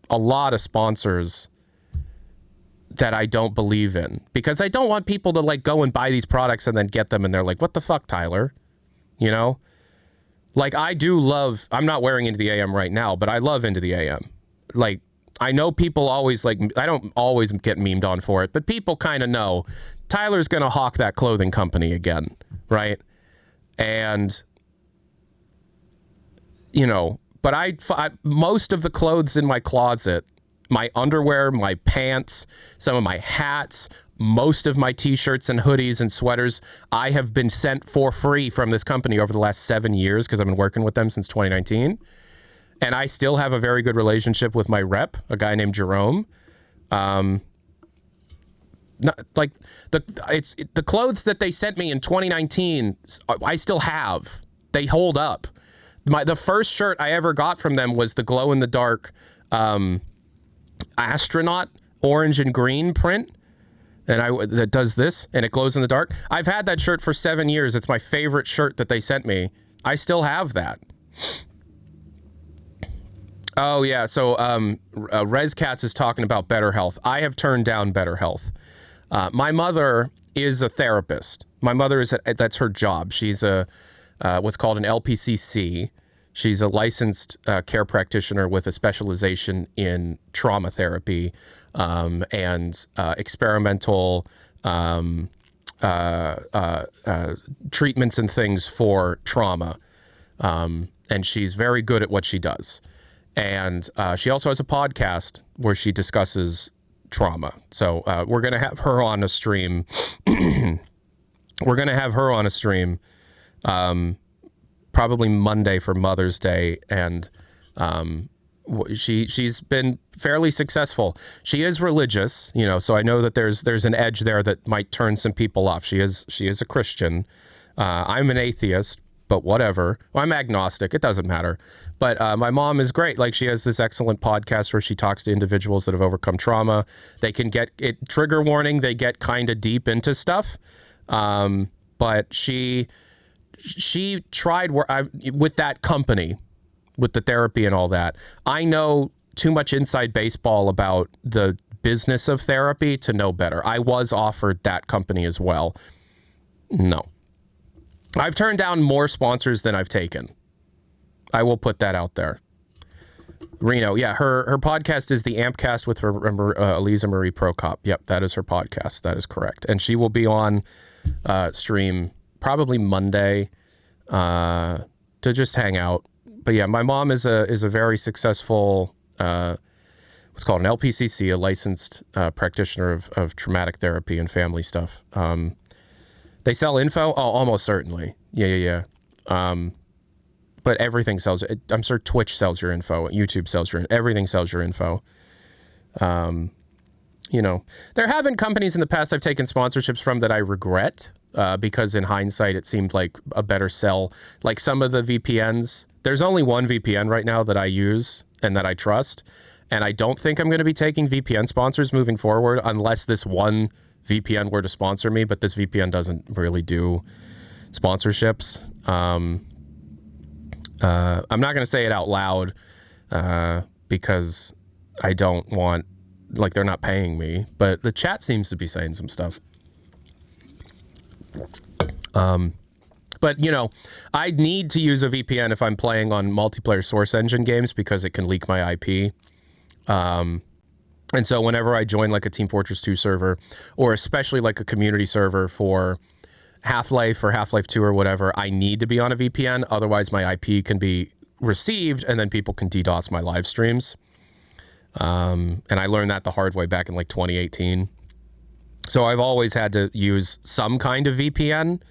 a lot of sponsors that I don't believe in because I don't want people to like go and buy these products and then get them and they're like, what the fuck, Tyler? You know? Like I do love, I'm not wearing Into the AM right now, but I love Into the AM. Like I know people always like, I don't always get memed on for it, but people kind of know Tyler's going to hawk that clothing company again, right? And, you know, but I most of the clothes in my closet, my underwear, my pants, some of my hats, most of my t-shirts and hoodies and sweaters, I have been sent for free from this company over the last 7 years because I've been working with them since 2019. And I still have a very good relationship with my rep, a guy named Jerome. Not, like the clothes that they sent me in 2019, I still have. They hold up. The first shirt I ever got from them was the glow in the dark astronaut orange and green print, and that does this and it glows in the dark. I've had that shirt for 7 years. It's my favorite shirt that they sent me. I still have that. Oh yeah, so ResCats is talking about Better Health. I have turned down Better Health. My mother is a therapist. My mother that's her job. She's a what's called an LPCC. She's a licensed care practitioner with a specialization in trauma therapy and experimental treatments and things for trauma. And she's very good at what she does. And she also has a podcast where she discusses trauma. So we're going to have her on a stream. We're going to have her on a stream probably Monday for Mother's Day. And she's been fairly successful. She is religious, you know, so I know that there's an edge there that might turn some people off. She is a Christian. I'm an atheist, but whatever. Well, I'm agnostic. It doesn't matter. But my mom is great. Like she has this excellent podcast where she talks to individuals that have overcome trauma. They can get it. Trigger warning. They get kind of deep into stuff. But she tried with that company, with the therapy and all that. I know too much inside baseball about the business of therapy to know better. I was offered that company as well. No. I've turned down more sponsors than I've taken. I will put that out there. Reno, yeah, her podcast is the Ampcast with her Eliza Marie Prokop. Yep, that is her podcast. That is correct. And she will be on stream probably Monday to just hang out. But yeah, my mom is a very successful what's called an LPCC, a licensed practitioner of traumatic therapy and family stuff. They sell info? Oh, almost certainly. Yeah. But everything sells. I'm sure Twitch sells your info. YouTube sells everything sells your info. You know, there have been companies in the past I've taken sponsorships from that I regret because in hindsight, it seemed like a better sell. Like some of the VPNs, there's only one VPN right now that I use and that I trust. And I don't think I'm going to be taking VPN sponsors moving forward unless this one VPN were to sponsor me, but this VPN doesn't really do sponsorships. I'm not going to say it out loud because I don't want, like, they're not paying me, but the chat seems to be saying some stuff. But, you know, I need to use a VPN if I'm playing on multiplayer Source Engine games because it can leak my IP. And so whenever I join like a Team Fortress 2 server, or especially like a community server for Half-Life or Half-Life 2 or whatever, I need to be on a VPN. Otherwise, my IP can be received and then people can DDoS my live streams. And I learned that the hard way back in like 2018. So I've always had to use some kind of VPN.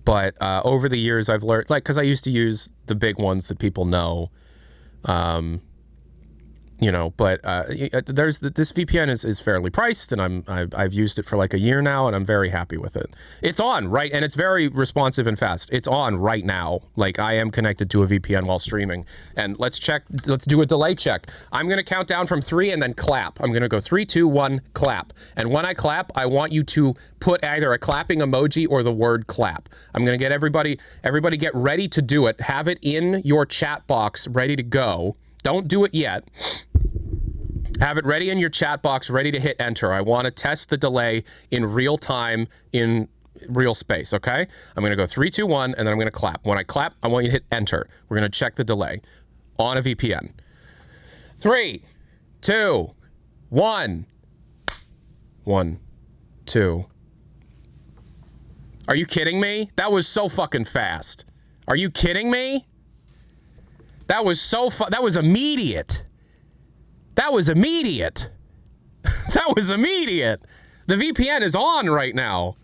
But over the years, I've learned, like, because I used to use the big ones that people know. you know, but this VPN is fairly priced, and I've used it for like a year now, and I'm very happy with it. It's on, right? And it's very responsive and fast. It's on right now. Like, I am connected to a VPN while streaming. And let's do a delay check. I'm going to count down from 3 and then clap. I'm going to go 3, 2, 1, clap. And when I clap, I want you to put either a clapping emoji or the word clap. I'm going to get everybody get ready to do it. Have it in your chat box ready to go. Don't do it yet. Have it ready in your chat box, ready to hit enter. I want to test the delay in real time, in real space, okay? I'm going to go 3, 2, 1, and then I'm going to clap. When I clap, I want you to hit enter. We're going to check the delay on a VPN. 3, 2, 1. 1, 2. Are you kidding me? That was so fucking fast. Are you kidding me? That was that was immediate. That was immediate. That was immediate. The VPN is on right now.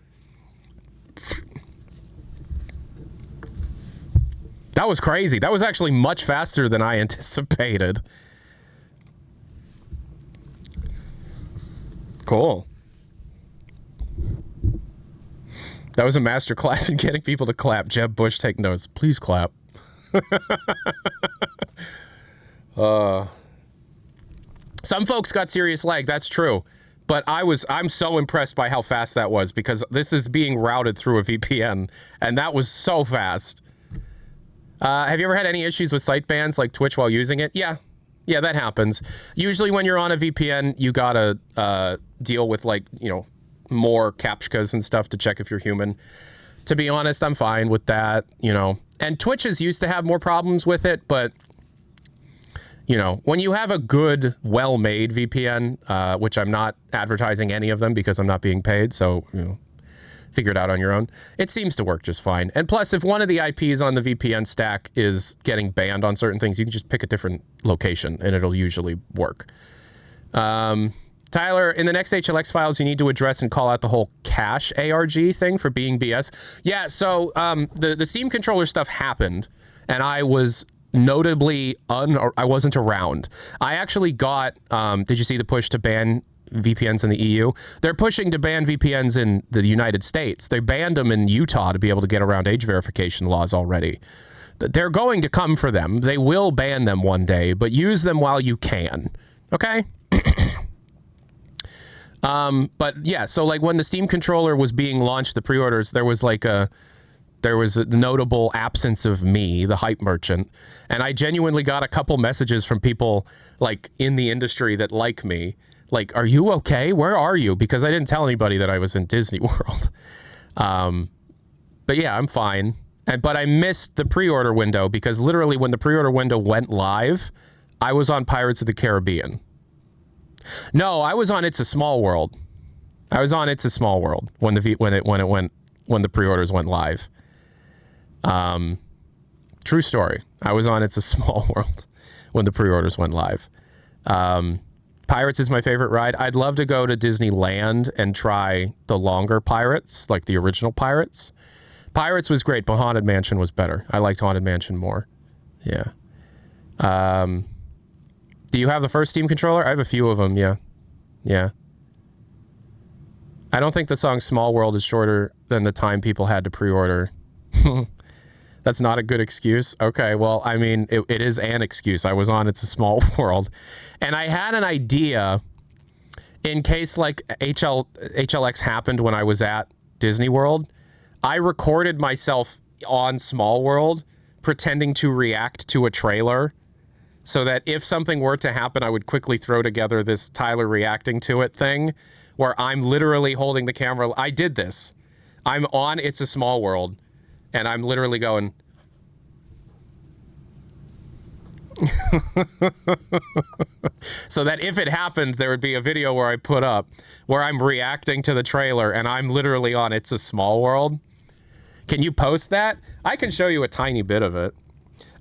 That was crazy. That was actually much faster than I anticipated. Cool. That was a masterclass in getting people to clap. Jeb Bush, take notes. Please clap. Some folks got serious lag, that's true. But I'm so impressed by how fast that was, because this is being routed through a VPN, and that was so fast. Have you ever had any issues with site bans like Twitch while using it? Yeah, that happens. Usually when you're on a VPN, you gotta deal with, like, you know, more CAPTCHAs and stuff to check if you're human. To be honest, I'm fine with that, you know. And Twitch is used to have more problems with it, but, you know, when you have a good, well-made VPN, which I'm not advertising any of them because I'm not being paid, so, you know, figure it out on your own. It seems to work just fine. And plus, if one of the IPs on the VPN stack is getting banned on certain things, you can just pick a different location and it'll usually work. Tyler, in the next HLX files, you need to address and call out the whole cache ARG thing for being BS. Yeah, so the Steam controller stuff happened, and I was notably I wasn't around. I actually got, did you see the push to ban VPNs in the EU? They're pushing to ban VPNs in the United States. They banned them in Utah to be able to get around age verification laws already. They're going to come for them. They will ban them one day, but use them while you can. Okay? But yeah, so like when the Steam controller was being launched, the pre-orders, there was a notable absence of me, the hype merchant, and I genuinely got a couple messages from people like in the industry that like me, like, are you okay? Where are you? Because I didn't tell anybody that I was in Disney World. But yeah, I'm fine. But I missed the pre-order window because literally when the pre-order window went live, I was on Pirates of the Caribbean. No, I was on It's a Small World. I was on It's a Small World when the pre-orders went live. True story. I was on It's a Small World when the pre-orders went live. Pirates is my favorite ride. I'd love to go to Disneyland and try the longer Pirates, like the original Pirates. Pirates was great, but Haunted Mansion was better. I liked Haunted Mansion more. Yeah. Do you have the first Steam controller? I have a few of them, yeah. Yeah. I don't think the song Small World is shorter than the time people had to pre-order. That's not a good excuse? Okay, well, I mean, it is an excuse. I was on It's a Small World. And I had an idea in case, like, HLX happened when I was at Disney World. I recorded myself on Small World pretending to react to a trailer, so that if something were to happen, I would quickly throw together this Tyler reacting to it thing, where I'm literally holding the camera. I did this. I'm on It's a Small World, and I'm literally going. So that if it happened, there would be a video where I put up where I'm reacting to the trailer, and I'm literally on It's a Small World. Can you post that? I can show you a tiny bit of it.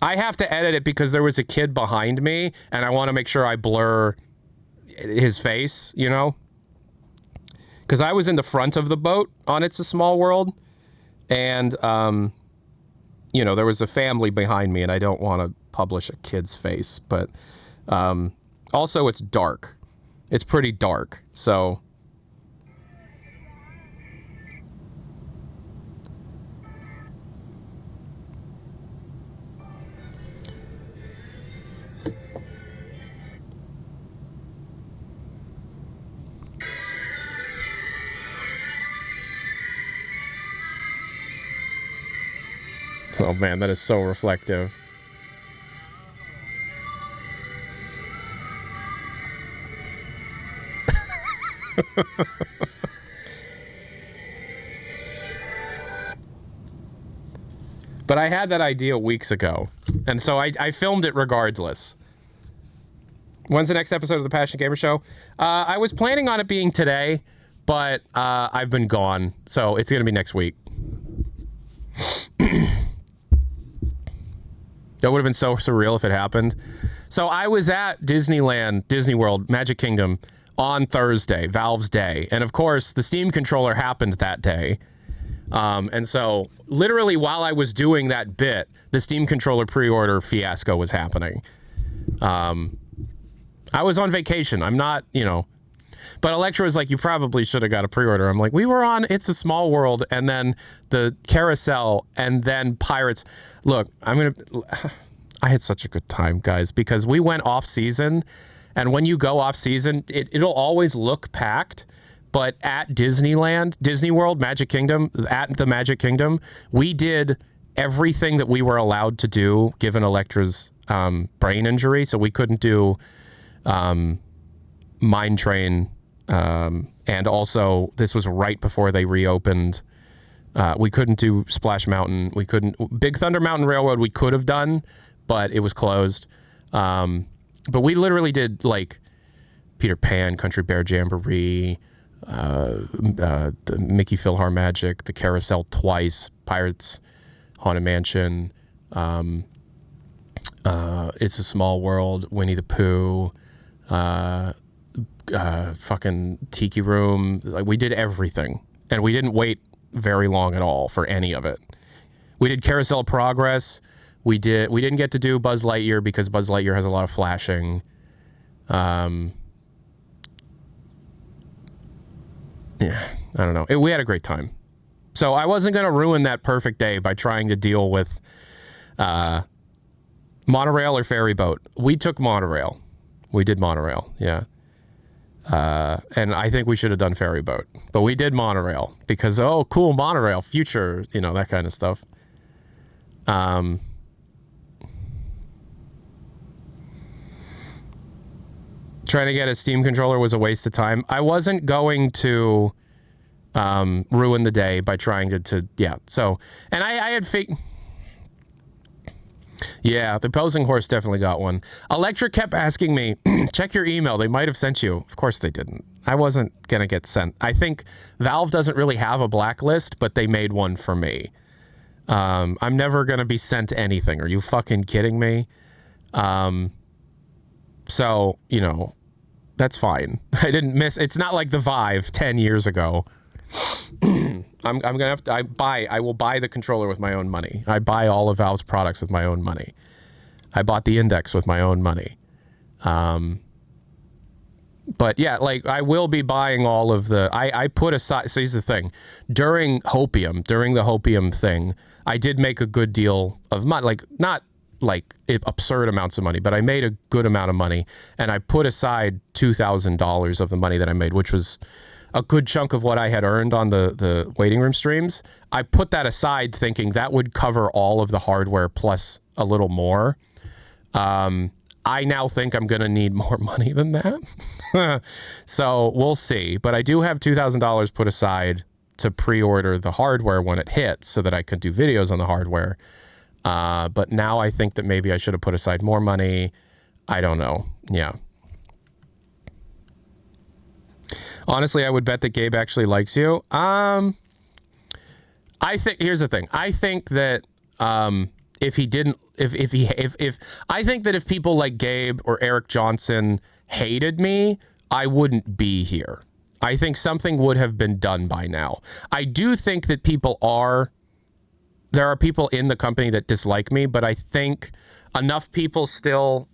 I have to edit it because there was a kid behind me, and I want to make sure I blur his face, you know? Because I was in the front of the boat on It's a Small World, and, you know, there was a family behind me, and I don't want to publish a kid's face, but Also, it's dark. It's pretty dark, so... Oh man, that is so reflective. But I had that idea weeks ago, and so I filmed it regardless. When's the next episode of the Passionate Gamer Show? I was planning on it being today, but I've been gone, so it's going to be next week. That would have been so surreal if it happened. So I was at Disneyland, Disney World, Magic Kingdom on Thursday, Valve's Day. And of course, the Steam controller happened that day. And so literally while I was doing that bit, the Steam controller pre-order fiasco was happening. I was on vacation. I'm not, but Electra was like, you probably should have got a pre-order. I'm like, we were on It's a Small World and then the Carousel and then Pirates. Look, I had such a good time, guys, because we went off season, and when you go off season, it'll always look packed. But at Disneyland, Disney World, Magic Kingdom, at the Magic Kingdom, we did everything that we were allowed to do given Electra's brain injury. So we couldn't do Mine Train. And also, this was right before they reopened. We couldn't do Splash Mountain. We couldn't... Big Thunder Mountain Railroad we could have done, but it was closed. But we literally did, like, Peter Pan, Country Bear Jamboree, the Mickey PhilharMagic, the Carousel twice, Pirates, Haunted Mansion, It's a Small World, Winnie the Pooh, fucking Tiki Room. Like, we did everything, and we didn't wait very long at all for any of it. We did Carousel Progress. We didn't get to do Buzz Lightyear because Buzz Lightyear has a lot of flashing. Yeah, I don't know. We had a great time. So I wasn't going to ruin that perfect day by trying to deal with monorail or ferry boat. We took monorail. We did monorail, yeah. And I think we should have done ferry boat. But we did monorail because, oh, cool, monorail, future, that kind of stuff. Trying to get a Steam controller was a waste of time. I wasn't going to ruin the day by trying to yeah. So, and I had fake... Yeah, the opposing horse definitely got one. Electra kept asking me, check your email. They might have sent you. Of course they didn't. I wasn't going to get sent. I think Valve doesn't really have a blacklist, but they made one for me. I'm never going to be sent anything. Are you fucking kidding me? So, that's fine. I didn't miss... It's not like the Vive 10 years ago. I'm going to have to... I will buy the controller with my own money. I buy all of Valve's products with my own money. I bought the Index with my own money. But yeah, like, I will be buying all of the... I put aside... So here's the thing. During the Hopium thing, I did make a good deal of money. Like, not like absurd amounts of money, but I made a good amount of money, and I put aside $2,000 of the money that I made, which was a good chunk of what I had earned on the waiting room streams. I put that aside thinking that would cover all of the hardware plus a little more. I now think I'm going to need more money than that. So we'll see. But I do have $2,000 put aside to pre-order the hardware when it hits so that I could do videos on the hardware. But now I think that maybe I should have put aside more money. I don't know. Yeah. Honestly, I would bet that Gabe actually likes you. I think here's the thing. I think that if people like Gabe or Eric Johnson hated me, I wouldn't be here. I think something would have been done by now. I do think that there are people in the company that dislike me, but I think enough people still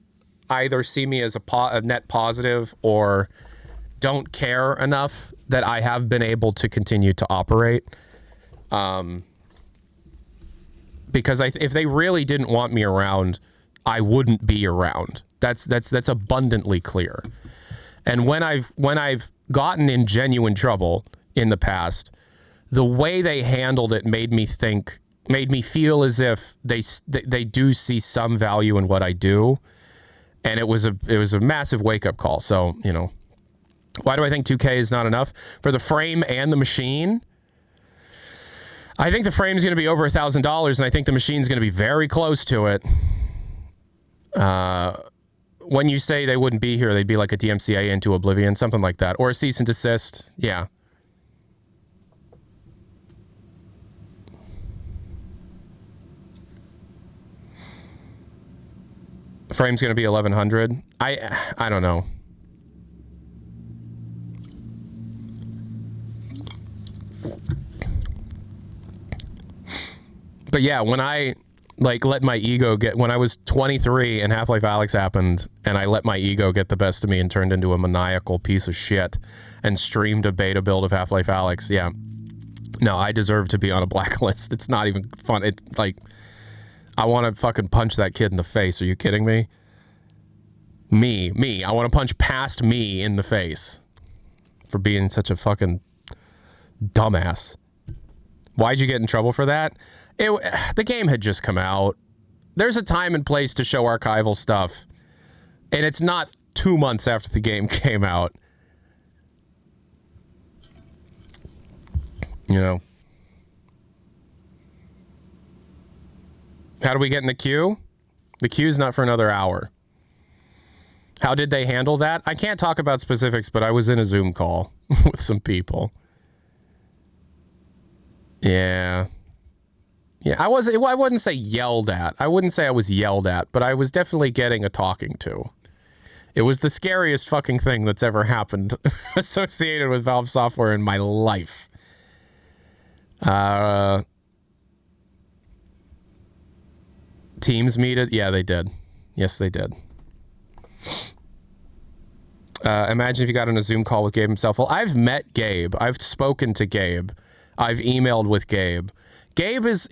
either see me as a net positive or don't care enough that I have been able to continue to operate. Because if they really didn't want me around, I wouldn't be around. That's abundantly clear. And when I've gotten in genuine trouble in the past, the way they handled it made me feel as if they do see some value in what I do, and it was a massive wake up call. So, you know, why do I think 2K is not enough for the frame and the machine? I think the frame's going to be over $1,000, and I think the machine's going to be very close to it. When you say they wouldn't be here, they'd be like a DMCA into oblivion, something like that, or a cease and desist. Yeah. Frame's going to be 1,100. I don't know. But yeah, when I let my ego when I was 23 and Half-Life Alyx happened, and I let my ego get the best of me and turned into a maniacal piece of shit and streamed a beta build of Half-Life Alyx, yeah. No, I deserve to be on a blacklist. It's not even fun. It's like, I want to fucking punch that kid in the face. Are you kidding me? Me. I want to punch past me in the face for being such a fucking dumbass. Why'd you get in trouble for that? The game had just come out. There's a time and place to show archival stuff, and it's not 2 months after the game came out. You know. How do we get in the queue? The queue's not for another hour. How did they handle that? I can't talk about specifics, but I was in a Zoom call with some people. Yeah. Yeah, I wouldn't say yelled at. I wouldn't say I was yelled at, but I was definitely getting a talking to. It was the scariest fucking thing that's ever happened associated with Valve software in my life. Teams meet it? Yeah, they did. Yes, they did. Imagine if you got on a Zoom call with Gabe himself. Well, I've met Gabe. I've spoken to Gabe. I've emailed with Gabe. Gabe is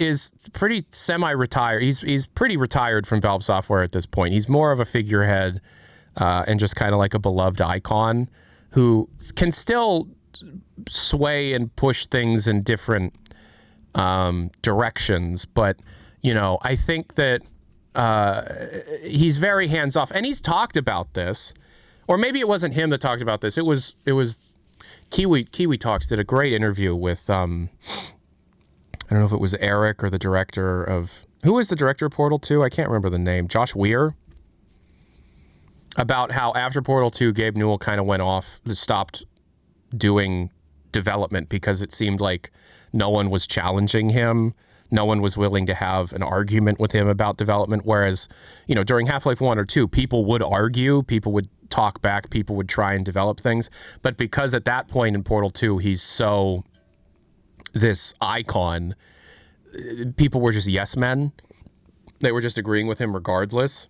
pretty semi-retired. He's pretty retired from Valve software at this point. He's more of a figurehead and just kind of like a beloved icon who can still sway and push things in different directions. But, you know, I think that he's very hands-off. And he's talked about this. Or maybe it wasn't him that talked about this. It was Kiwi Talks did a great interview with I don't know if it was Eric or the director of... Who was the director of Portal 2? I can't remember the name. Josh Weir? About how after Portal 2, Gabe Newell kind of went off, stopped doing development because it seemed like no one was challenging him. No one was willing to have an argument with him about development. Whereas, you know, during Half-Life 1 or 2, people would argue, people would talk back, people would try and develop things. But because at that point in Portal 2, he's so... this icon, people were just yes men. They were just agreeing with him regardless.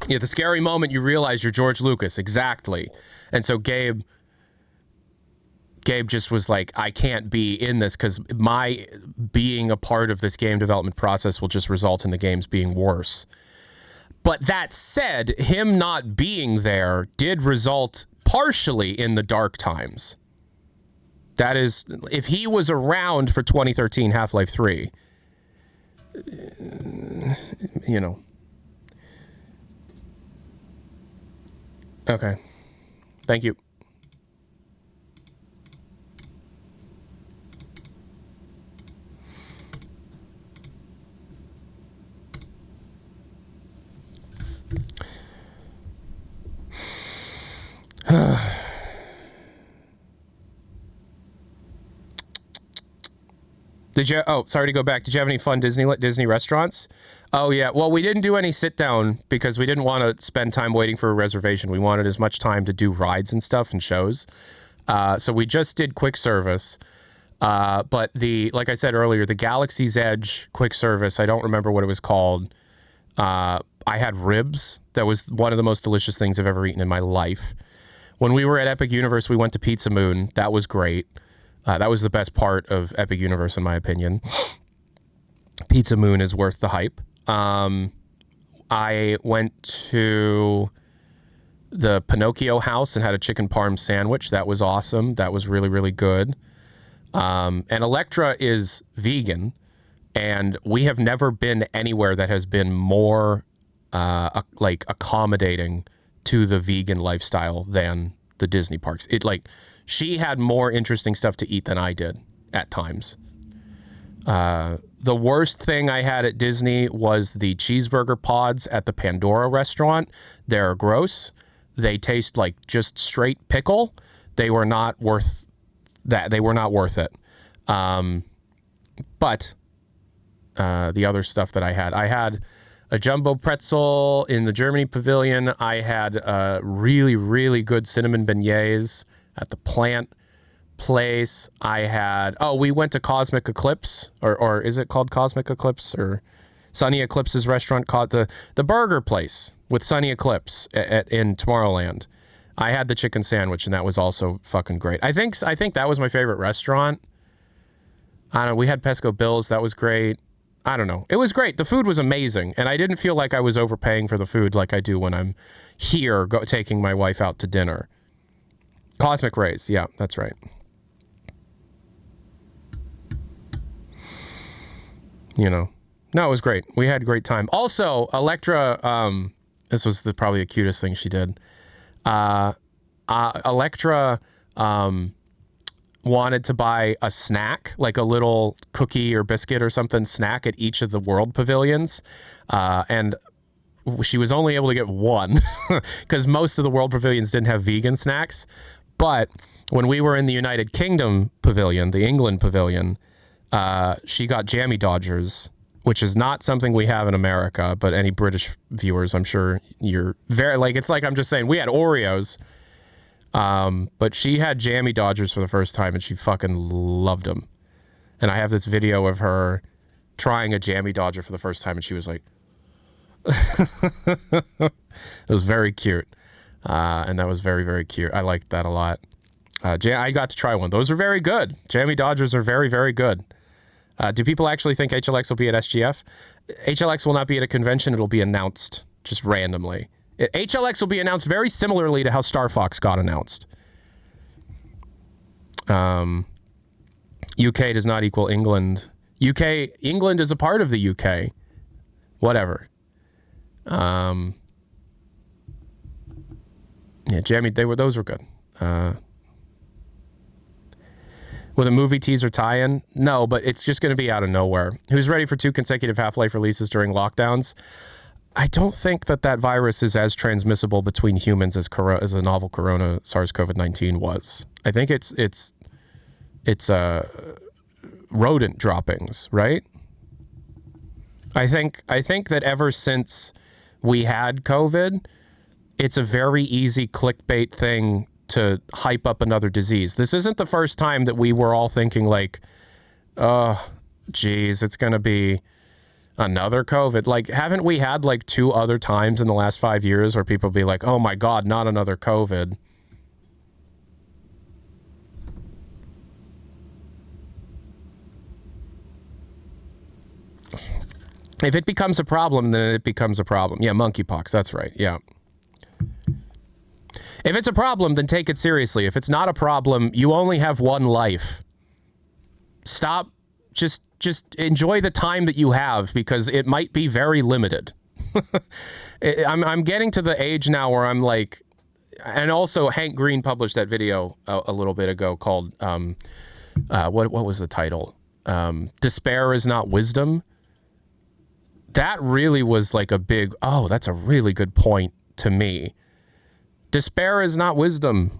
Yeah, the scary moment you realize you're George Lucas. Exactly. And so Gabe just was like, I can't be in this because my being a part of this game development process will just result in the games being worse. But that said, him not being there did result partially in the dark times. That is, if he was around for 2013 Half-Life 3, you know. Okay. Thank you. Sorry to go back. Did you have any fun Disney restaurants? Oh, yeah. Well, we didn't do any sit down because we didn't want to spend time waiting for a reservation. We wanted as much time to do rides and stuff and shows. So we just did quick service. But like I said earlier, the Galaxy's Edge quick service, I don't remember what it was called. I had ribs. That was one of the most delicious things I've ever eaten in my life. When we were at Epic Universe, we went to Pizza Moon. That was great. That was the best part of Epic Universe, in my opinion. Pizza Moon is worth the hype. I went to the Pinocchio house and had a chicken parm sandwich. That was awesome. That was really, really good. And Electra is vegan, and we have never been anywhere that has been more like accommodating to the vegan lifestyle than the Disney parks. She had more interesting stuff to eat than I did at times. The worst thing I had at Disney was the cheeseburger pods at the Pandora restaurant. They're gross. They taste like just straight pickle. They were not worth that. They were not worth it. But the other stuff that I had a jumbo pretzel in the Germany pavilion. I had really, really good cinnamon beignets at the Plant place. We went to Cosmic Eclipse, or is it called Cosmic Eclipse, or Sunny Eclipse's restaurant, called the burger place with Sunny Eclipse in Tomorrowland. I had the chicken sandwich, and that was also fucking great. I think that was my favorite restaurant. I don't know. We had Pesco Bills. That was great. I don't know. It was great. The food was amazing, and I didn't feel like I was overpaying for the food like I do when I'm here taking my wife out to dinner. Cosmic Rays. Yeah, that's right. No, it was great. We had a great time. Also, Electra, this was probably the cutest thing she did. Electra wanted to buy a snack, like a little cookie or biscuit or something snack at each of the world pavilions. And she was only able to get one because most of the world pavilions didn't have vegan snacks. But when we were in the United Kingdom pavilion, the England pavilion, she got Jammy Dodgers, which is not something we have in America, but any British viewers, I'm sure you're very, it's like I'm just saying, we had Oreos, but she had Jammy Dodgers for the first time, and she fucking loved them. And I have this video of her trying a Jammy Dodger for the first time, and she was like, it was very cute. And that was very, very cute. I liked that a lot. I got to try one. Those are very good. Jammy Dodgers are very, very good. Do people actually think HLX will be at SGF? HLX will not be at a convention. It'll be announced just randomly. HLX will be announced very similarly to how Star Fox got announced. UK does not equal England. England is a part of the UK. Whatever. Yeah, Jammy, those were good. With a movie teaser tie-in? No, but it's just going to be out of nowhere. Who's ready for 2 consecutive Half-Life releases during lockdowns? I don't think that virus is as transmissible between humans as the novel corona SARS-CoV-19 was. I think it's rodent droppings, right? I think that ever since we had COVID, it's a very easy clickbait thing to hype up another disease. This isn't the first time that we were all thinking like, oh, geez, it's going to be another COVID. Haven't we had 2 other times in the last 5 years where people be like, oh my God, not another COVID? If it becomes a problem, then it becomes a problem. Yeah, monkeypox, that's right, yeah. If it's a problem, then take it seriously. If it's not a problem, you only have one life. Stop. Just enjoy the time that you have, because it might be very limited. I'm getting to the age now where I'm like, and also Hank Green published that video a little bit ago called, what was the title? Despair is not wisdom. That really was like a big, that's a really good point to me. Despair is not wisdom.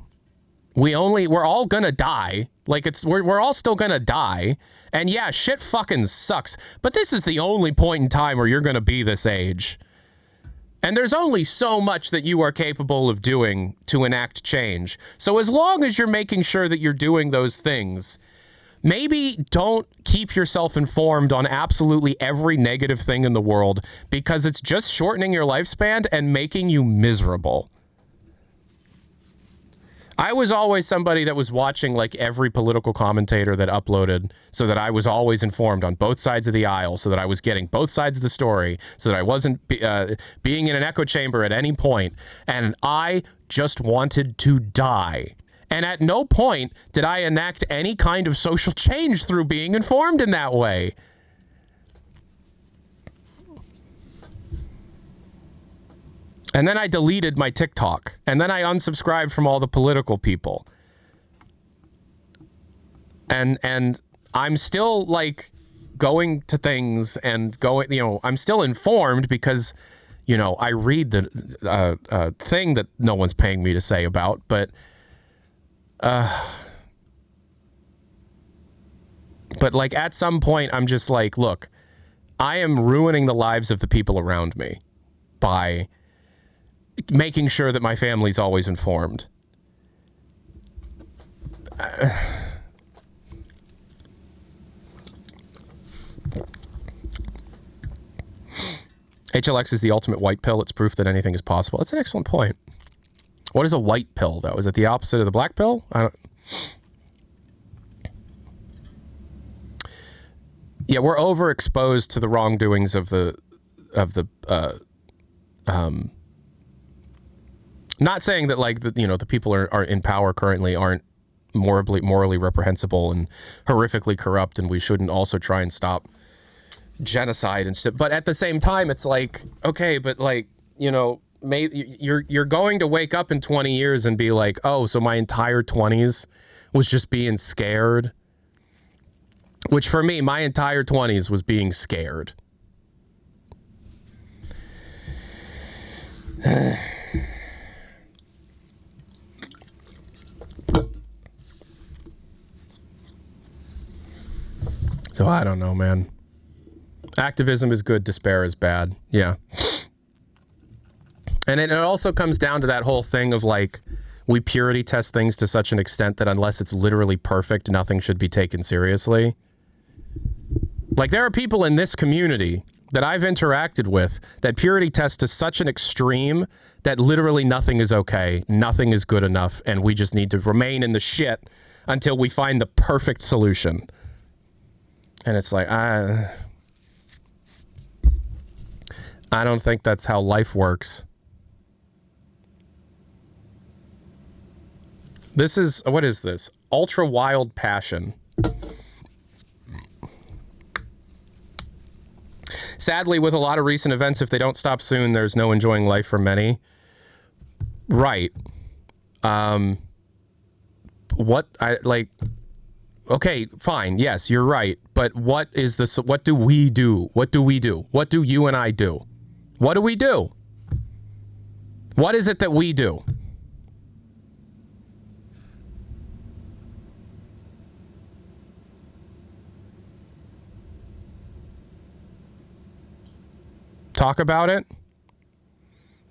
We're all gonna die. We're all still gonna die. And yeah, shit fucking sucks. But this is the only point in time where you're gonna be this age. And there's only so much that you are capable of doing to enact change. So as long as you're making sure that you're doing those things, Maybe don't keep yourself informed on absolutely every negative thing in the world, because it's just shortening your lifespan and making you miserable. I was always somebody that was watching like every political commentator that uploaded, so that I was always informed on both sides of the aisle, so that I was getting both sides of the story, so that I wasn't being in an echo chamber at any point. And I just wanted to die. And at no point did I enact any kind of social change through being informed in that way. And then I deleted my TikTok. And then I unsubscribed from all the political people. And I'm still, like, going to things and going, you know, I'm still informed because, you know, I read the thing that no one's paying me to say about, but like at some point I'm just like, look, I am ruining the lives of the people around me by making sure that my family's always informed. HLX is the ultimate white pill. It's proof that anything is possible. That's an excellent point. What is a white pill, though? Is it the opposite of the black pill? I don't... Yeah, we're overexposed to the wrongdoings of the not saying that, like, the, you know, the people are in power currently aren't morally reprehensible and horrifically corrupt, and we shouldn't also try and stop genocide and stuff. But at the same time, it's like, okay, but, like, you know, maybe you're going to wake up in 20 years and be like, oh, so my entire 20s was just being scared. Which for me, my entire 20s was being scared. So I don't know, man. Activism is good, despair is bad. Yeah. And it also comes down to that whole thing of, like, we purity test things to such an extent that unless it's literally perfect, nothing should be taken seriously. Like, there are people in this community that I've interacted with that purity test to such an extreme that literally nothing is okay, nothing is good enough, and we just need to remain in the shit until we find the perfect solution. And it's like, I don't think that's how life works. This is, what is this? Ultra Wild Passion. Sadly, with a lot of recent events, if they don't stop soon, there's no enjoying life for many. Right. Okay, fine. Yes, you're right. But what is this? What do we do? What do we do? What do you and I do? What do we do? What is it that we do? Talk about it?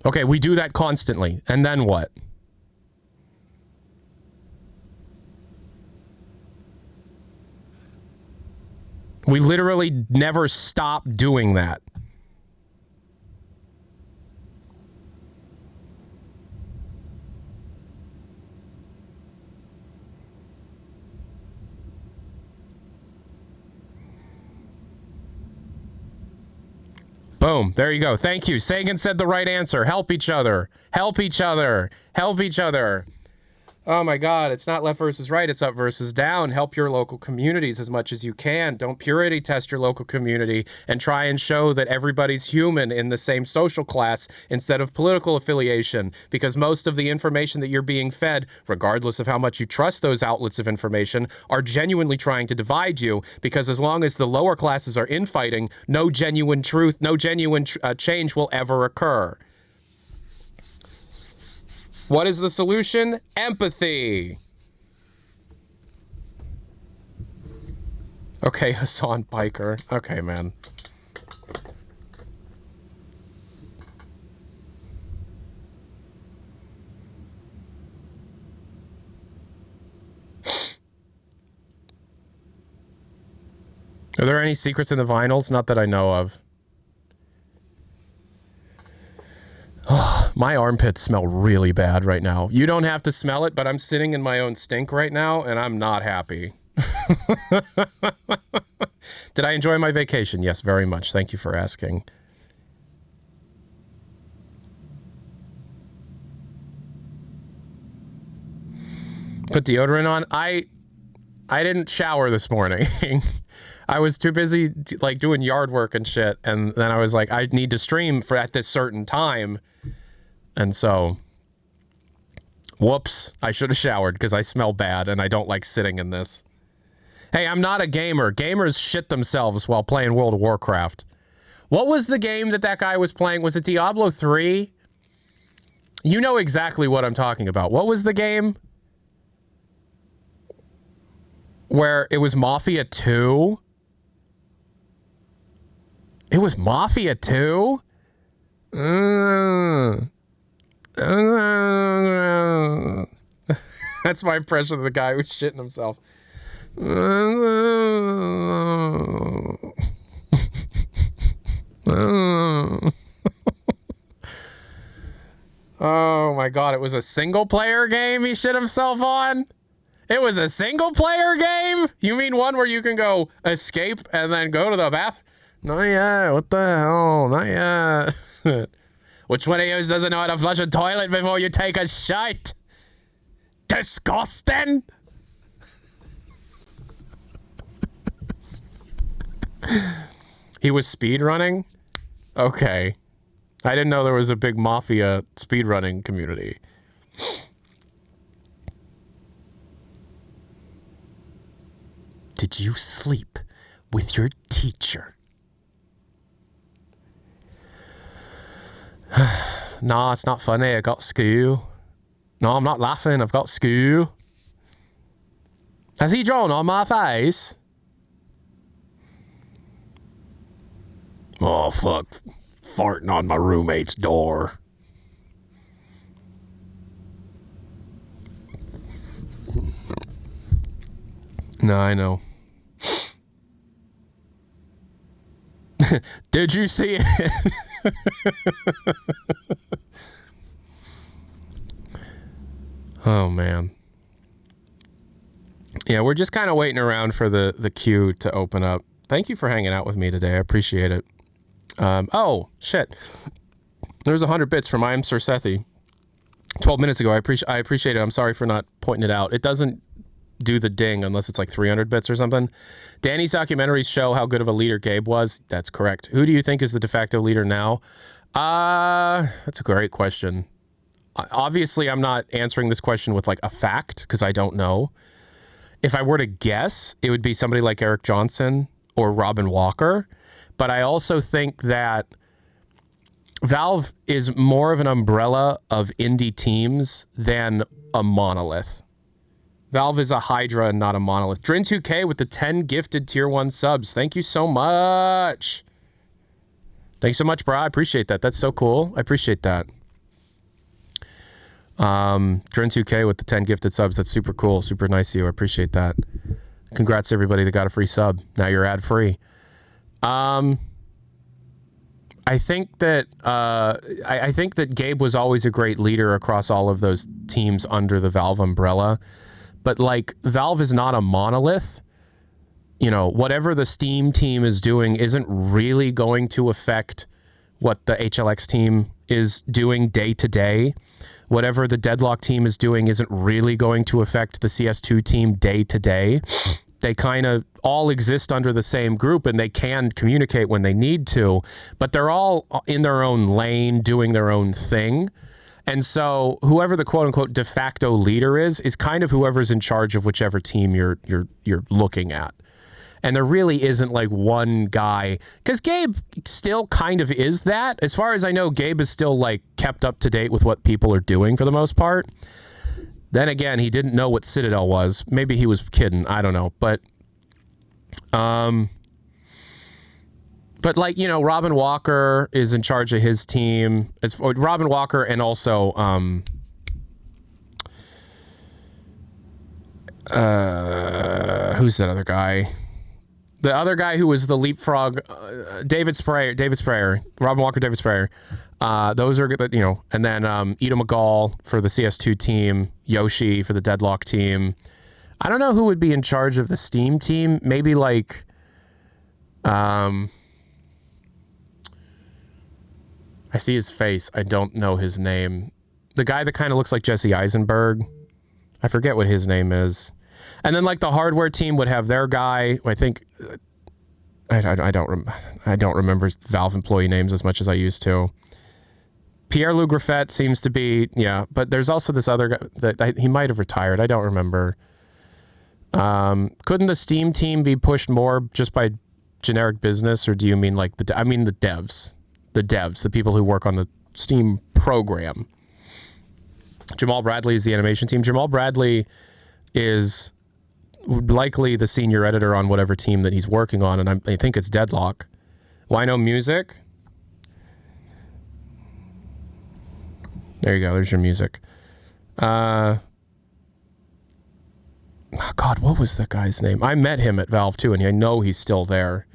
Okay, we do that constantly. And then what? We literally never stop doing that. Boom. There you go. Thank you. Sagan said the right answer. Help each other. Help each other. Help each other. Oh my God, it's not left versus right, it's up versus down. Help your local communities as much as you can. Don't purity test your local community and try and show that everybody's human in the same social class instead of political affiliation, because most of the information that you're being fed, regardless of how much you trust those outlets of information, are genuinely trying to divide you, because as long as the lower classes are infighting, no genuine truth, no genuine change will ever occur. What is the solution? Empathy. Okay, Hassan Biker. Okay, man. Are there any secrets in the vinyls? Not that I know of. Oh, my armpits smell really bad right now. You don't have to smell it, but I'm sitting in my own stink right now, and I'm not happy. Did I enjoy my vacation? Yes, very much. Thank you for asking. Put deodorant on. I didn't shower this morning. I was too busy like doing yard work and shit, and then I was like, I need to stream for at this certain time, and so, whoops, I should have showered because I smell bad and I don't like sitting in this. Hey, I'm not a gamer. Gamers shit themselves while playing World of Warcraft. What was the game that guy was playing? Was it Diablo 3? You know exactly what I'm talking about. What was the game? Where it was Mafia 2? It was Mafia 2? That's my impression of the guy who's shitting himself. Oh my god, it was a single player game he shit himself on? It was a single player game? You mean one where you can go escape and then go to the bathroom? Not yet. What the hell? Not yet. Which one of you doesn't know how to flush a toilet before you take a shite? Disgusting! He was speedrunning? Okay. I didn't know there was a big Mafia speedrunning community. Did you sleep with your teacher? Nah, it's not funny. I got school. No, I'm not laughing. I've got school. Has he drawn on my face? Oh, fuck. Farting on my roommate's door. No, I know. Did you see it? Oh, man. Yeah, we're just kind of waiting around for the queue to open up. Thank you for hanging out with me today. I appreciate it. Oh, shit. There's 100 bits from I Am Sir Sethi 12 minutes ago. I appreciate it. I'm sorry for not pointing it out. It doesn't do the ding unless it's like 300 bits or something. Danny's documentaries show how good of a leader Gabe was. That's correct. Who do you think is the de facto leader now? That's a great question. Obviously, I'm not answering this question with like a fact because I don't know. If I were to guess, it would be somebody like Eric Johnson or Robin Walker. But I also think that Valve is more of an umbrella of indie teams than a monolith. Valve is a Hydra and not a monolith. Drin2K with the 10 gifted tier 1 subs. Thank you so much. Thanks so much, bro. I appreciate that. That's so cool. I appreciate that. Drin2K with the 10 gifted subs. That's super cool. Super nice of you. I appreciate that. Congrats to everybody that got a free sub. Now you're ad free. I think that I think that Gabe was always a great leader across all of those teams under the Valve umbrella. But like Valve is not a monolith. You know, whatever the Steam team is doing isn't really going to affect what the HLX team is doing day to day. Whatever the Deadlock team is doing isn't really going to affect the CS2 team day to day. They kind of all exist under the same group and they can communicate when they need to, but they're all in their own lane doing their own thing. And so whoever the quote unquote de facto leader is kind of whoever's in charge of whichever team you're looking at. And there really isn't like one guy, because Gabe still kind of is that. As far as I know, Gabe is still like kept up to date with what people are doing for the most part. Then again, he didn't know what Citadel was. Maybe he was kidding. I don't know. But like, you know, Robin Walker is in charge of his team. It's Robin Walker and also who's that other guy? The other guy who was the leapfrog, David Sprayer, Robin Walker, David Sprayer. Those are good, you know. And then Ida McGall for the CS2 team, Yoshi for the Deadlock team. I don't know who would be in charge of the Steam team. Maybe like, I see his face. I don't know his name. The guy that kind of looks like Jesse Eisenberg. I forget what his name is. And then like the hardware team would have their guy. I think I don't remember Valve employee names as much as I used to. Pierre-Loup Graffet seems to be, yeah, but there's also this other guy that he might have retired. I don't remember. Couldn't the Steam team be pushed more just by generic business, or do you mean like I mean the devs, the people who work on the Steam program? Jamal Bradley is the animation team. Jamal Bradley is likely the senior editor on whatever team that he's working on, and I think it's Deadlock. Why no music? There you go. There's your music. Oh God, what was that guy's name? I met him at Valve too, and I know he's still there.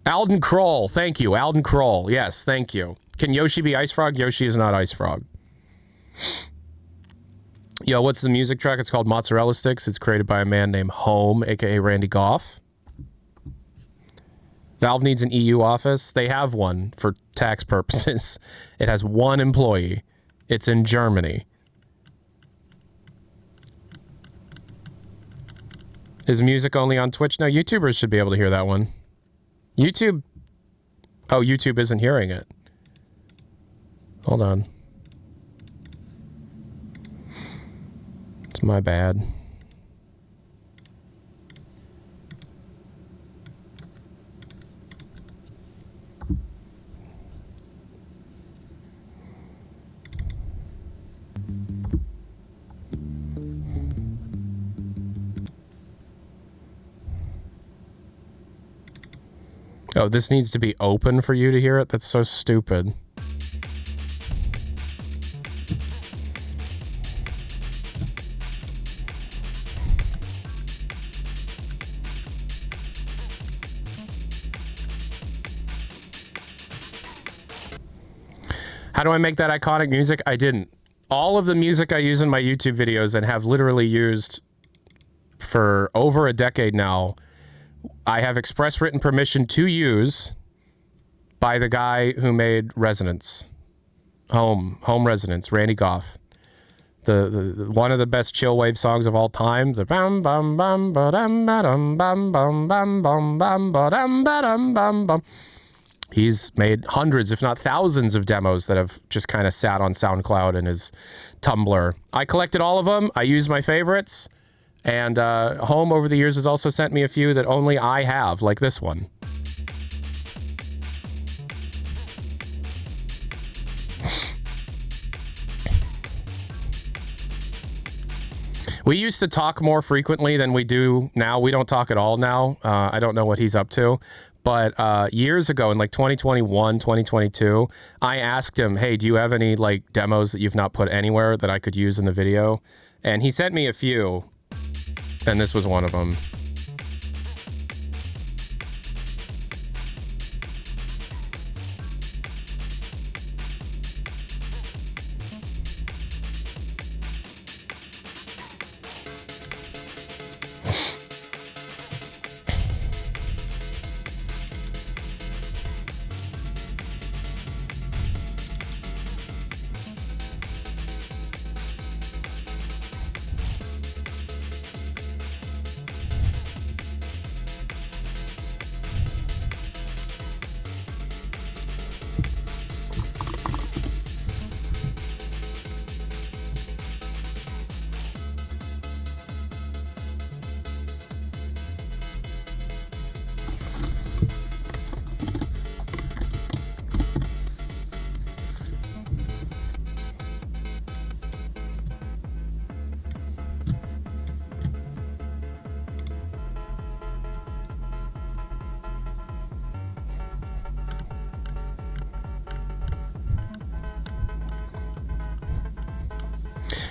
Alden Kroll. Thank you, Alden Kroll. Yes, thank you. Can Yoshi be Ice Frog? Yoshi is not Ice Frog. Yo, what's the music track? It's called Mozzarella Sticks. It's created by a man named Home, aka Randy Goff. Valve needs an EU office. They have one for tax purposes. It has one employee. It's in Germany. Is music only on Twitch? No, YouTubers should be able to hear that one. YouTube... Oh, YouTube isn't hearing it. Hold on. It's my bad. Oh, this needs to be open for you to hear it? That's so stupid. How do I make that iconic music? I didn't. All of the music I use in my YouTube videos and have literally used for over a decade now, I have express written permission to use by the guy who made Resonance. Home Resonance, Randy Goff. The one of the best chill wave songs of all time. The bam bam bam ba dam ba dam bam bam bam bam bam ba dam ba dam bam bam. He's made hundreds, if not thousands, of demos that have just kind of sat on SoundCloud and his Tumblr. I collected all of them. I use my favorites. And Home over the years has also sent me a few that only I have, like this one. We used to talk more frequently than we do now. We don't talk at all now. I don't know what he's up to. But years ago, in like 2021, 2022, I asked him, hey, do you have any like demos that you've not put anywhere that I could use in the video? And he sent me a few. And this was one of them.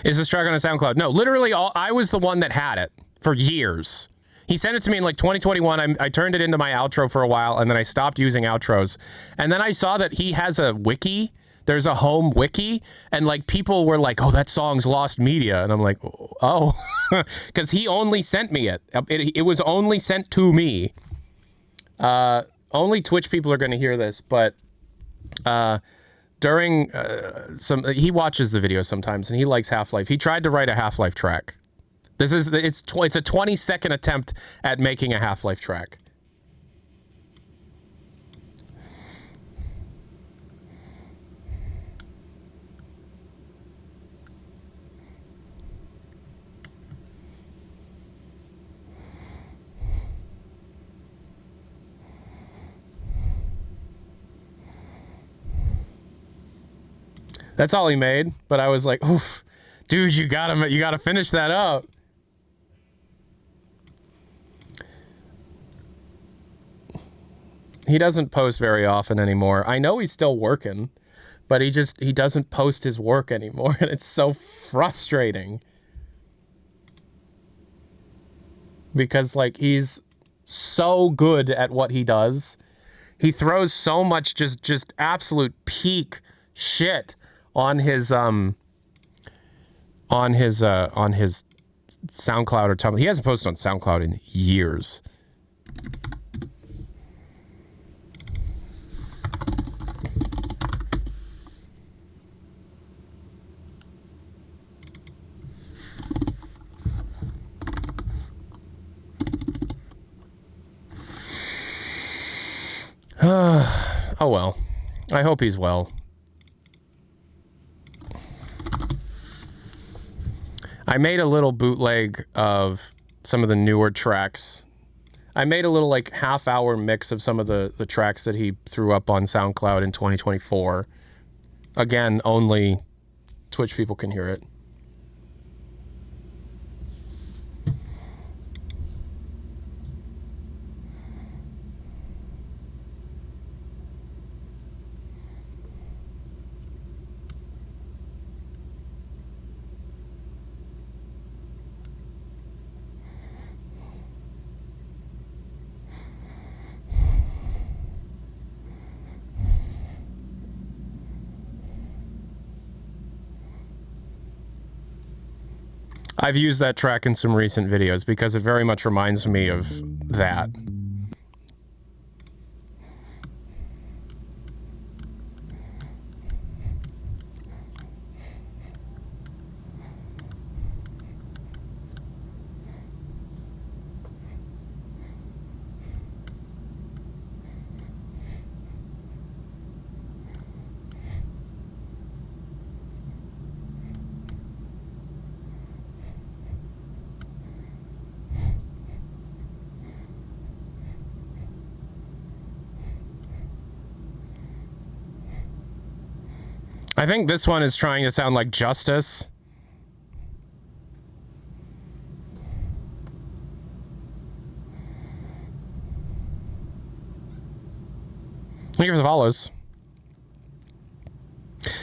Is this track on a SoundCloud? No, literally I was the one that had it for years. He sent it to me in like 2021. I turned it into my outro for a while, and then I stopped using outros. And then I saw that he has a wiki. There's a home wiki, and like people were like, "Oh, that song's lost media," and I'm like, "Oh," because he only sent me it. It was only sent to me. Only Twitch people are going to hear this, but during he watches the video sometimes, and he likes Half-Life. He tried to write a Half-Life track. It's a 20-second attempt at making a Half-Life track. That's all he made, but I was like, oof, dude, you gotta finish that up. He doesn't post very often anymore. I know he's still working, but he doesn't post his work anymore, and it's so frustrating. Because like he's so good at what he does. He throws so much just absolute peak shit on his SoundCloud or Tumblr. He hasn't posted on SoundCloud in years. Oh well. I hope he's well. I made a little bootleg of some of the newer tracks. I made a little like half-hour mix of some of the tracks that he threw up on SoundCloud in 2024. Again, only Twitch people can hear it. I've used that track in some recent videos because it very much reminds me of that. I think this one is trying to sound like Justice. Thank you for the follows.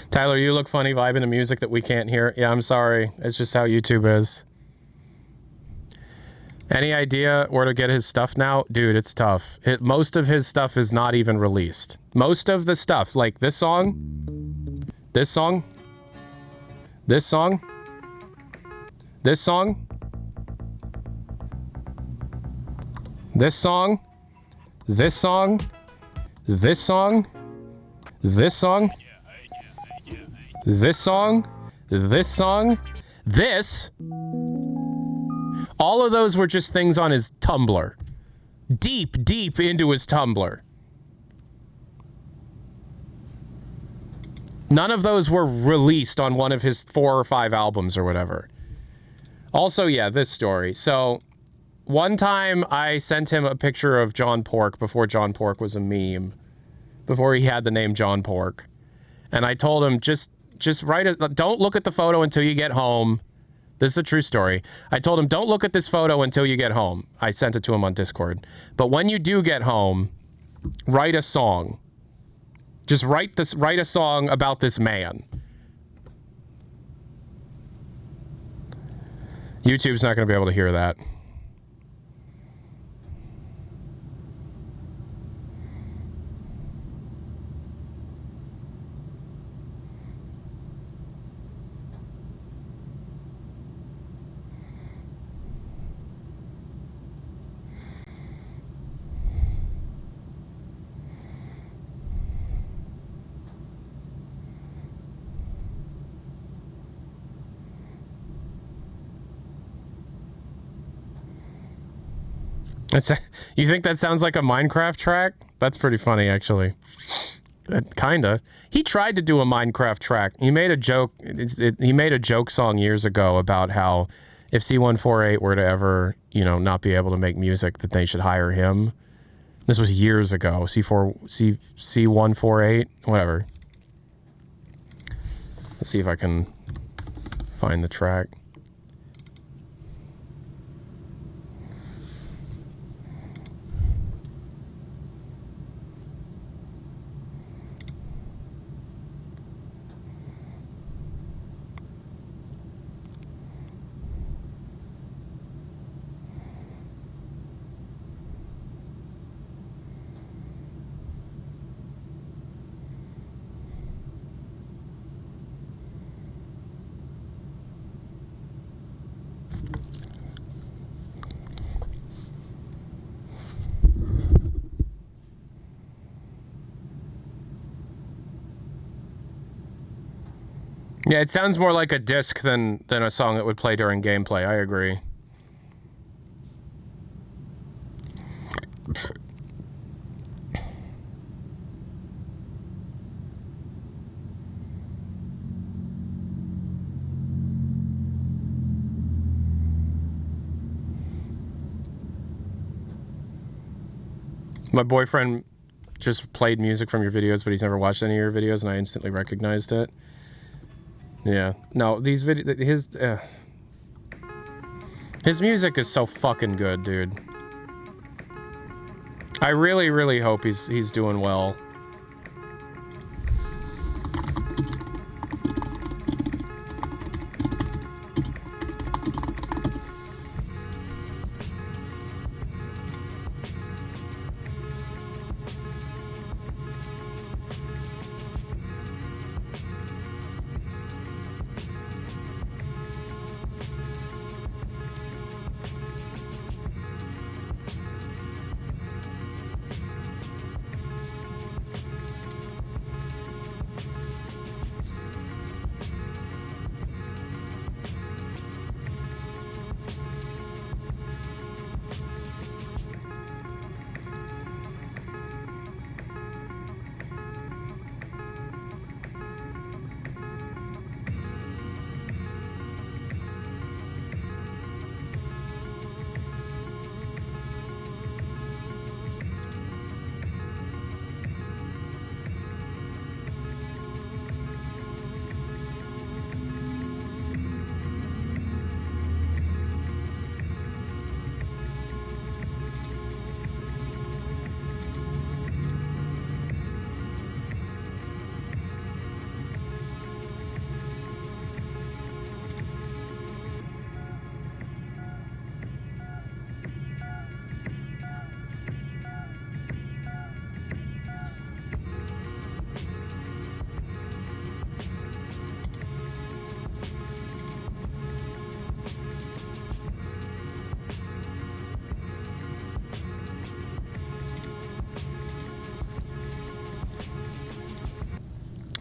Tyler, you look funny vibing to music that we can't hear. Yeah, I'm sorry. It's just how YouTube is. Any idea where to get his stuff now? Dude, it's tough. Most of his stuff is not even released. Most of the stuff, like this song, this song, this song, this song, this song, this song, this song, this song, this song, this song, this. All of those were just things on his Tumblr. Deep, deep into his Tumblr. None of those were released on one of his 4 or 5 albums or whatever. Also, yeah, this story. So, one time I sent him a picture of John Pork before John Pork was a meme. Before he had the name John Pork. And I told him, just write it. Don't look at the photo until you get home. This is a true story. I told him, don't look at this photo until you get home. I sent it to him on Discord. But when you do get home, write a song. Just write a song about this man. YouTube's not going to be able to hear that. It's you think that sounds like a Minecraft track? That's pretty funny, actually. Kinda. He tried to do a Minecraft track. He made a joke. He made a joke song years ago about how if C148 were to ever, you know, not be able to make music, that they should hire him. This was years ago. C148, whatever. Let's see if I can find the track. Yeah, it sounds more like a disc than a song that would play during gameplay. I agree. My boyfriend just played music from your videos, but he's never watched any of your videos, and I instantly recognized it. Yeah. No, these his music is so fucking good, dude. I really, really hope he's doing well.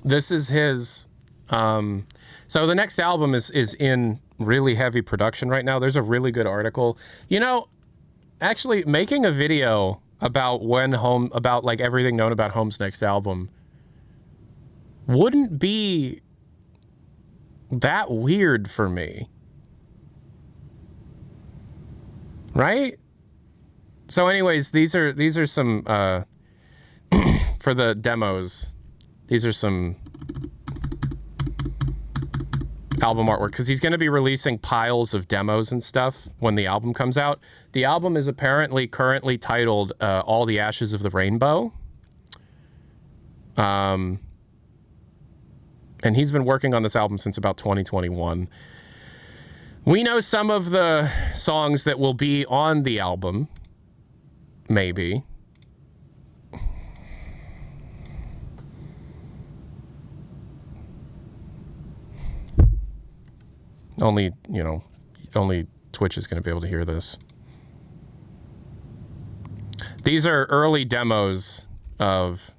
This is his. So the next album is in really heavy production right now. There's a really good article. You know, actually making a video about about like everything known about Home's next album wouldn't be that weird for me. Right? So anyways, these are some for the demos. These are some album artwork, because he's going to be releasing piles of demos and stuff when the album comes out. The album is apparently currently titled All the Ashes of the Rainbow. And he's been working on this album since about 2021. We know some of the songs that will be on the album, maybe. Only, you know, only Twitch is going to be able to hear this. These are early demos of...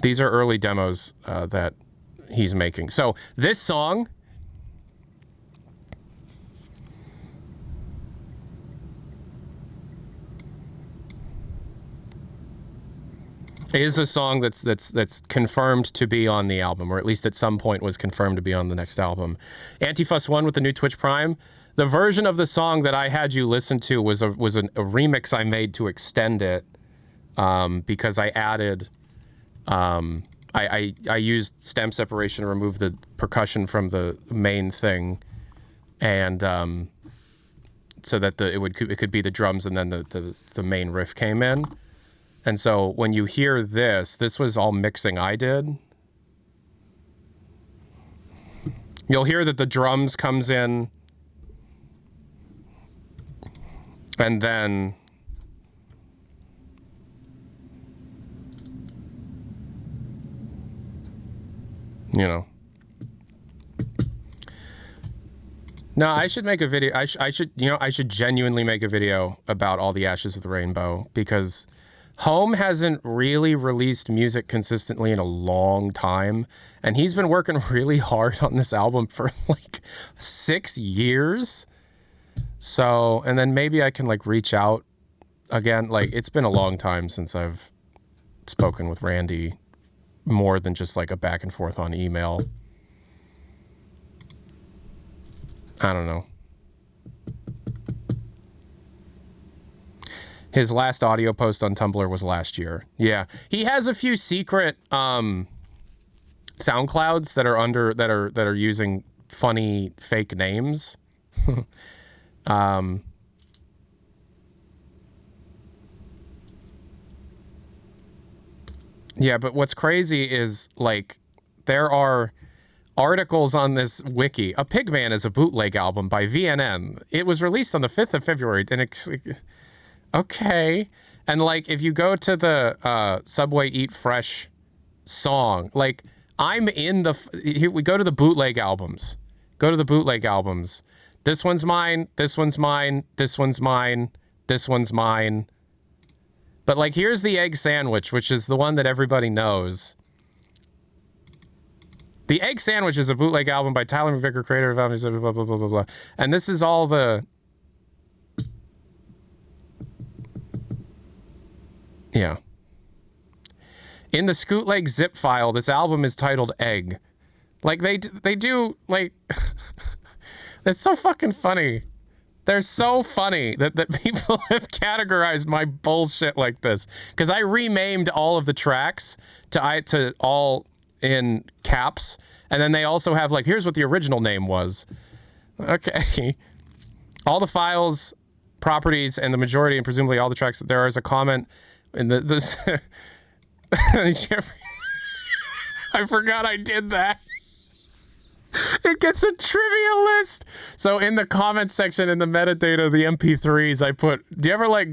These are early demos that he's making. So this song is a song that's confirmed to be on the album, or at least at some point was confirmed to be on the next album. Antifuss 1 with the new Twitch Prime. The version of the song that I had you listen to was a remix I made to extend it, because I added, I used stem separation to remove the percussion from the main thing, and so that it could be the drums and then the main riff came in. And so when you hear this was all mixing I did. You'll hear that the drums comes in, and then you know. No, I should make a video. I should genuinely make a video about All the Ashes of the Rainbow, because Home hasn't really released music consistently in a long time, and he's been working really hard on this album for like 6 years. So, and then maybe I can like reach out again. Like, it's been a long time since I've spoken with Randy, more than just like a back and forth on email. I don't know. His last audio post on Tumblr was last year. Yeah, he has a few secret SoundClouds that are using funny fake names. Yeah, but what's crazy is like there are articles on this wiki. A Pigman is a bootleg album by VNM. It was released on the 5th of February, and okay. And like, if you go to the Subway Eat Fresh song, like, I'm in the, here we go to the bootleg albums. Go to the bootleg albums. This one's mine, this one's mine, this one's mine, this one's mine. But like, here's the Egg Sandwich, which is the one that everybody knows. The Egg Sandwich is a bootleg album by Tyler McVicker, creator of albums, blah, blah, blah, blah, blah, blah. And this is all the... Yeah. In the Scootleg zip file, this album is titled Egg. Like, they do, like... That's so fucking funny. They're so funny that people have categorized my bullshit like this. Because I renamed all of the tracks to all in caps, and then they also have like, here's what the original name was. Okay. All the files, properties, and the majority, and presumably all the tracks. There is a comment in this. I forgot I did that. It gets a trivia list. So in the comments section, in the metadata of the MP3s, I put, do you ever like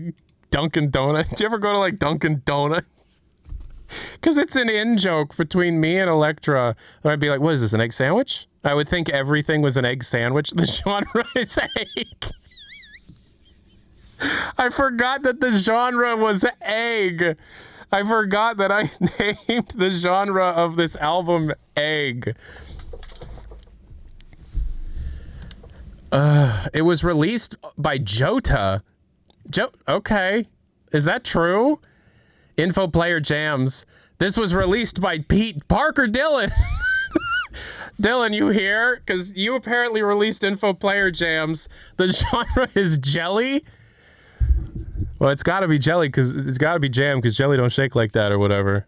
Dunkin' Donuts? Do you ever go to like Dunkin' Donuts? Because it's an in-joke between me and Electra. I'd be like, what is this, an egg sandwich? I would think everything was an egg sandwich. The genre is egg. I forgot that the genre was egg. I forgot that I named the genre of this album Egg. It was released by Jota. Okay. Is that true? Info Player Jams. This was released by Pete Parker Dillon. Dylan, you here? Because you apparently released Info Player Jams. The genre is jelly. Well, it's got to be jelly, because it's got to be jam, because jelly don't shake like that or whatever.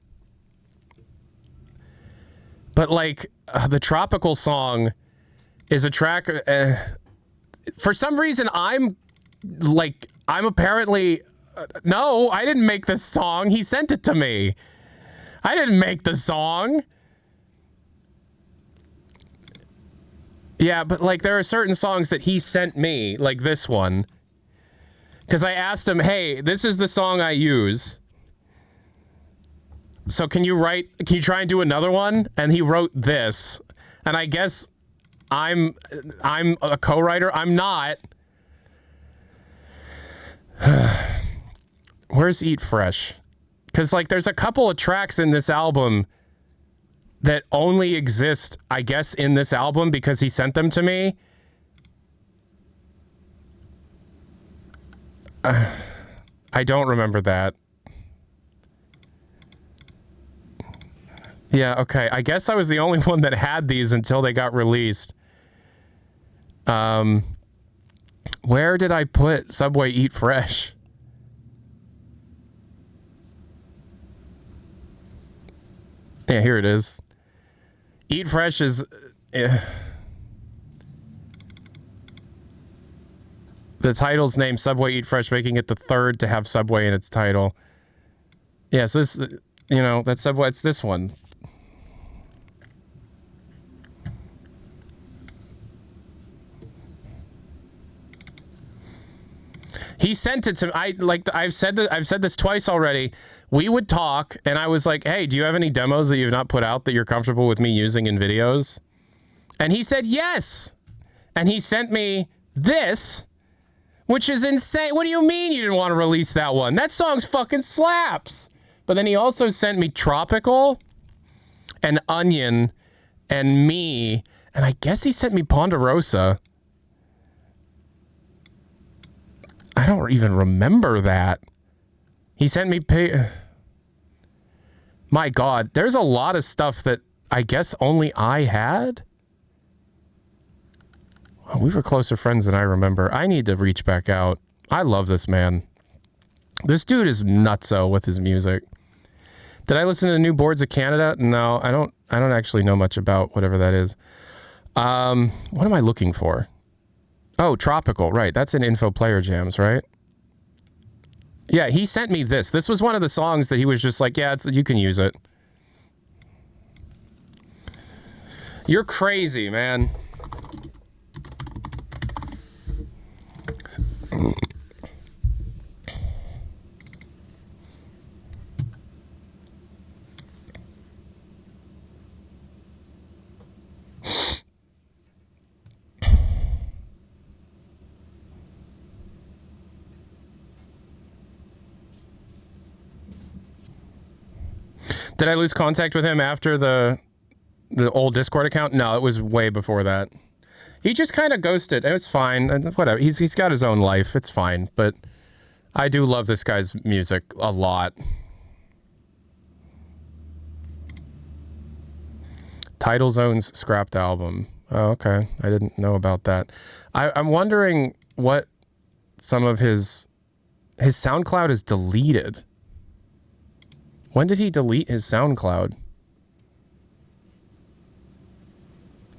But like, the Tropical Song is a track. For some reason, I'm apparently. No, I didn't make this song. He sent it to me. I didn't make the song. Yeah, but like, there are certain songs that he sent me, like this one. Because I asked him, hey, this is the song I use. So can you try and do another one? And he wrote this. And I guess I'm a co-writer. I'm not. Where's Eat Fresh? Because like, there's a couple of tracks in this album that only exist, I guess, in this album because he sent them to me. I don't remember that. Yeah, okay. I guess I was the only one that had these until they got released. Where did I put Subway Eat Fresh? Yeah, here it is. Eat Fresh is... the title's name, Subway Eat Fresh, making it the third to have Subway in its title. Yeah, so this, you know, that's Subway, it's this one. He sent it to me. I've said this twice already. We would talk, and I was like, hey, do you have any demos that you've not put out that you're comfortable with me using in videos? And he said yes. And he sent me this, which is insane. What do you mean you didn't want to release that one? That song's fucking slaps. But then he also sent me Tropical and Onion and Me, and I guess he sent me Ponderosa. I don't even remember that. He sent me My God, there's a lot of stuff that I guess only I had. Oh, we were closer friends than I remember. I need to reach back out. I love this man. This dude is nutso with his music. Did I listen to the new Boards of Canada? No, I don't actually know much about whatever that is. What am I looking for? Oh, Tropical, right. That's in Info Player Jams, right? Yeah, he sent me this. This was one of the songs that he was just like, yeah, you can use it. You're crazy, man. Did I lose contact with him after the old Discord account? No, it was way before that. He just kind of ghosted. It was fine. Whatever. He's got his own life. It's fine. But I do love this guy's music a lot. Tidal Zone's scrapped album. Oh, okay. I didn't know about that. I'm wondering what some of his SoundCloud is deleted. When did he delete his SoundCloud?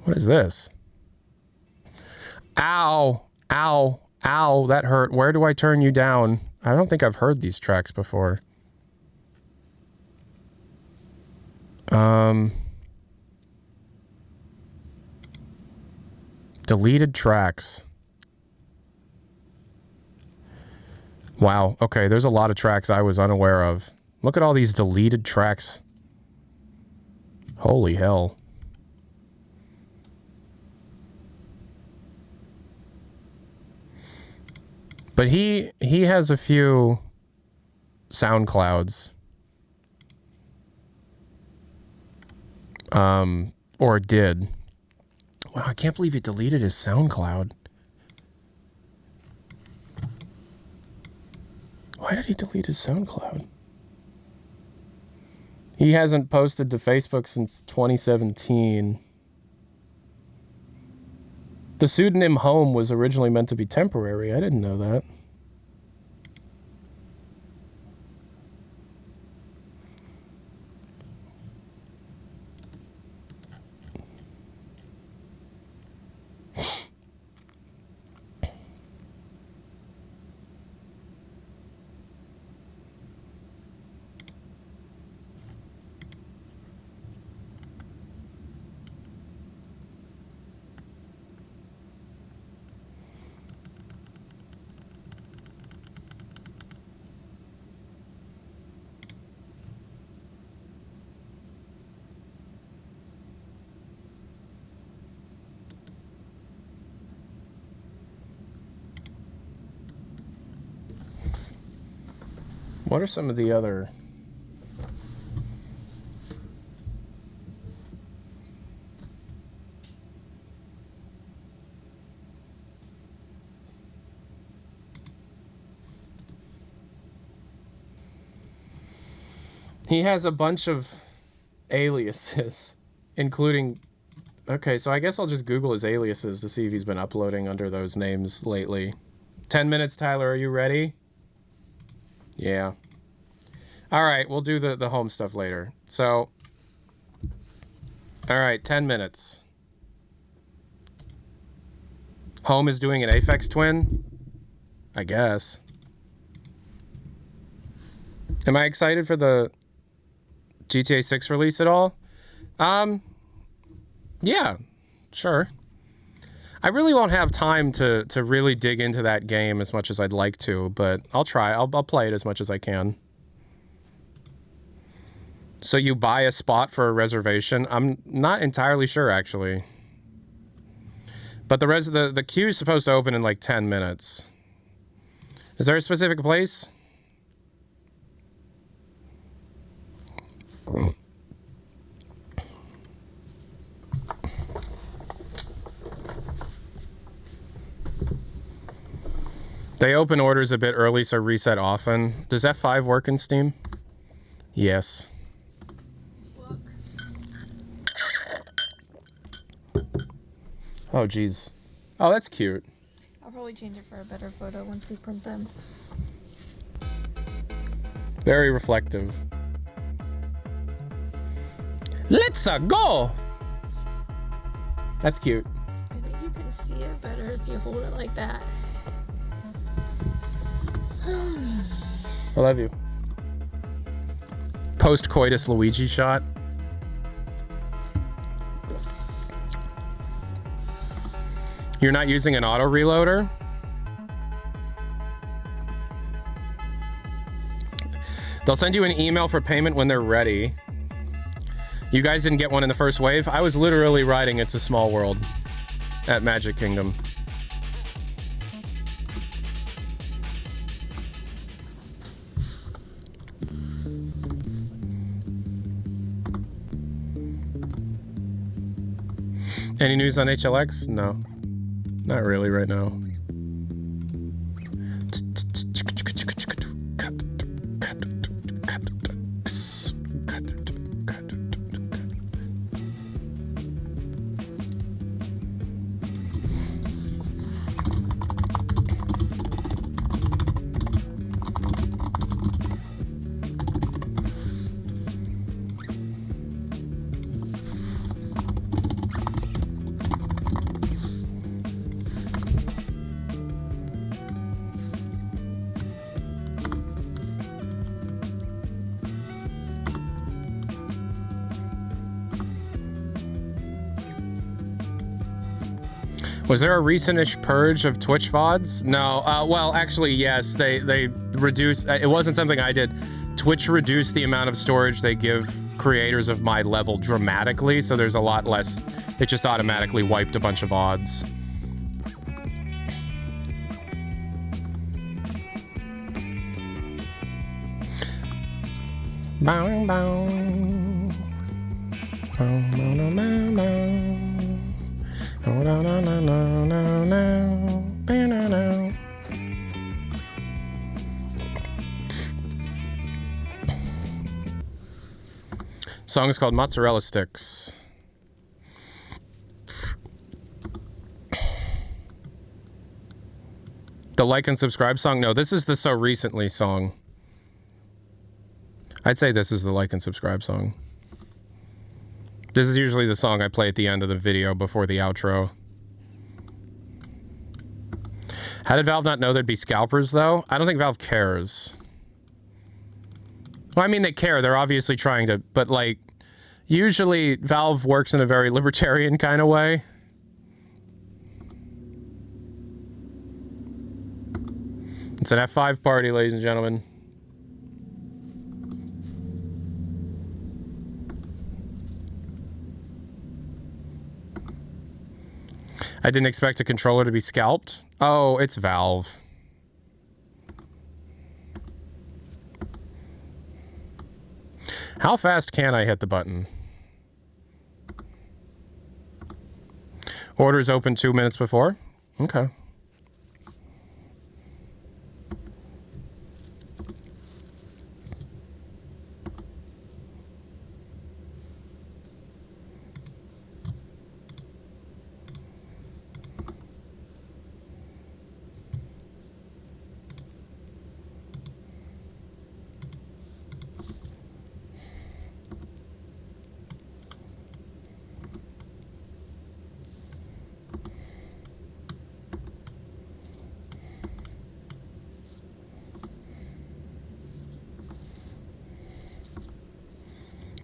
What is this? Ow, ow, ow, that hurt. Where do I turn you down? I don't think I've heard these tracks before. Deleted tracks. Wow, okay, there's a lot of tracks I was unaware of. Look at all these deleted tracks. Holy hell. But he has a few SoundClouds. Or did. Wow, I can't believe he deleted his SoundCloud. Why did he delete his SoundCloud? He hasn't posted to Facebook since 2017. The pseudonym Home was originally meant to be temporary. I didn't know that. What are some of the other... He has a bunch of aliases, including... Okay, so I guess I'll just Google his aliases to see if he's been uploading under those names lately. 10 minutes, Tyler. Are you ready? Yeah. All right, we'll do the home stuff later. So, all right, 10 minutes. Home is doing an Aphex Twin? I guess. Am I excited for the GTA 6 release at all? Yeah, sure. I really won't have time to really dig into that game as much as I'd like to, but I'll try. I'll play it as much as I can. So you buy a spot for a reservation? I'm not entirely sure, actually. But the queue is supposed to open in like 10 minutes. Is there a specific place? They open orders a bit early, so reset often. Does F5 work in Steam? Yes. Look. Oh, geez. Oh, that's cute. I'll probably change it for a better photo once we print them. Very reflective. Let's go! That's cute. I think you can see it better if you hold it like that. I love you. Post-coitus Luigi shot. You're not using an auto reloader? They'll send you an email for payment when they're ready. You guys didn't get one in the first wave? I was literally riding It's a Small World at Magic Kingdom. Any news on HLX? No. Not really right now. Was there a recent-ish purge of Twitch VODs? No. Well, actually, yes. They reduced... It wasn't something I did. Twitch reduced the amount of storage they give creators of my level dramatically, so there's a lot less... It just automatically wiped a bunch of odds. Bow, bow. Bow, bow, bow, bow. Oh, no, no, no, no, no, no. No, no. Song is called Mozzarella Sticks. The like and subscribe song? No, this is the So Recently song. I'd say this is the like and subscribe song. This is usually the song I play at the end of the video before the outro. How did Valve not know there'd be scalpers, though? I don't think Valve cares. Well, I mean, they care. They're obviously trying to... But, like, usually Valve works in a very libertarian kind of way. It's an F5 party, ladies and gentlemen. I didn't expect a controller to be scalped. Oh, it's Valve. How fast can I hit the button? Orders open 2 minutes before? Okay.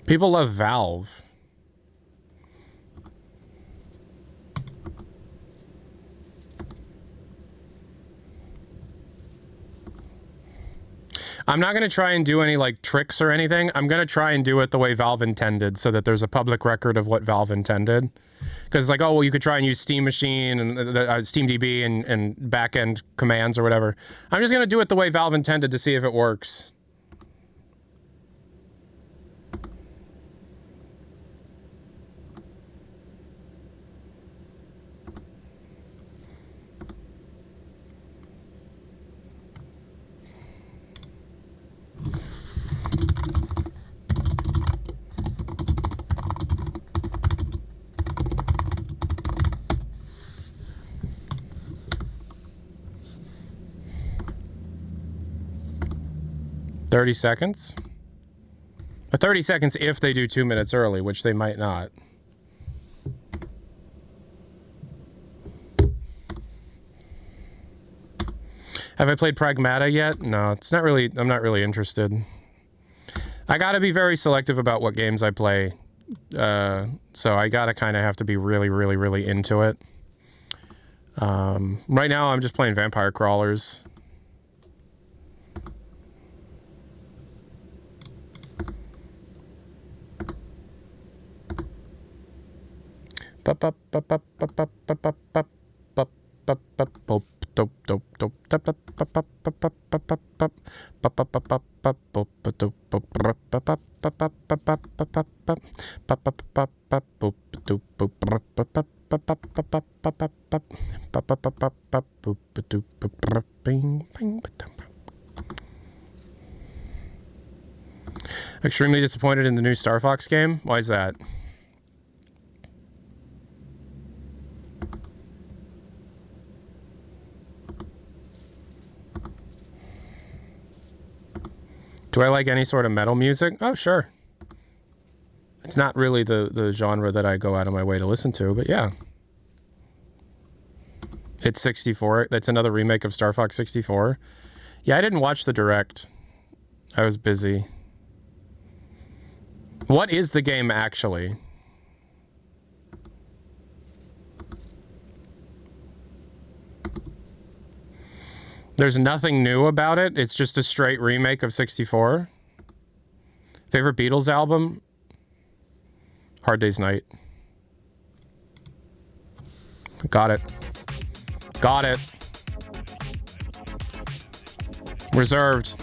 People love Valve. I'm not going to try and do any like tricks or anything. I'm going to try and do it the way Valve intended so that there's a public record of what Valve intended. Because like, oh, well, you could try and use Steam Machine and SteamDB and backend commands or whatever. I'm just going to do it the way Valve intended to see if it works. $30 seconds. 30 seconds if they do 2 minutes early, which they might not. Have I played Pragmata yet? No, it's not really. I'm not really interested. I gotta be very selective about what games I play. So I gotta kind of have to be really, really, really into it. Right now, I'm just playing Vampire Crawlers. Extremely disappointed in the new Star Fox game. Why is that? Do I like any sort of metal music? Oh, sure. It's not really the genre that I go out of my way to listen to, but yeah. It's 64. That's another remake of Star Fox 64. Yeah, I didn't watch the Direct. I was busy. What is the game actually? There's nothing new about it. It's just a straight remake of 64. Favorite Beatles album? Hard Day's Night. Got it. Got it. Reserved.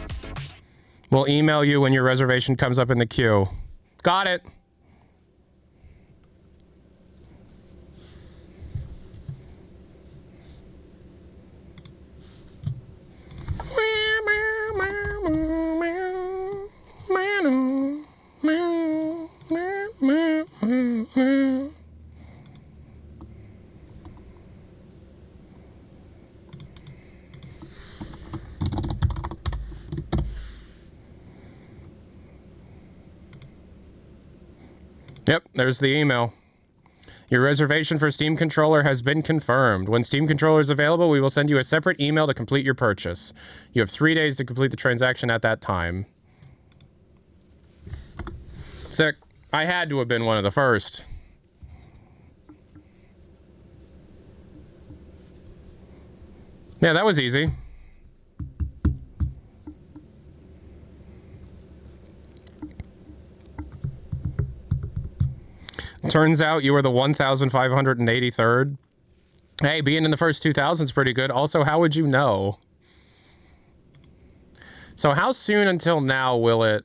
We'll email you when your reservation comes up in the queue. Got it. Yep, there's the email. Your reservation for Steam Controller has been confirmed. When Steam Controller is available, we will send you a separate email to complete your purchase. You have 3 days to complete the transaction at that time. Sick. I had to have been one of the first. Yeah, that was easy. Turns out you were the 1,583rd. Hey, being in the first 2,000 is pretty good. Also, how would you know? So how soon until now will it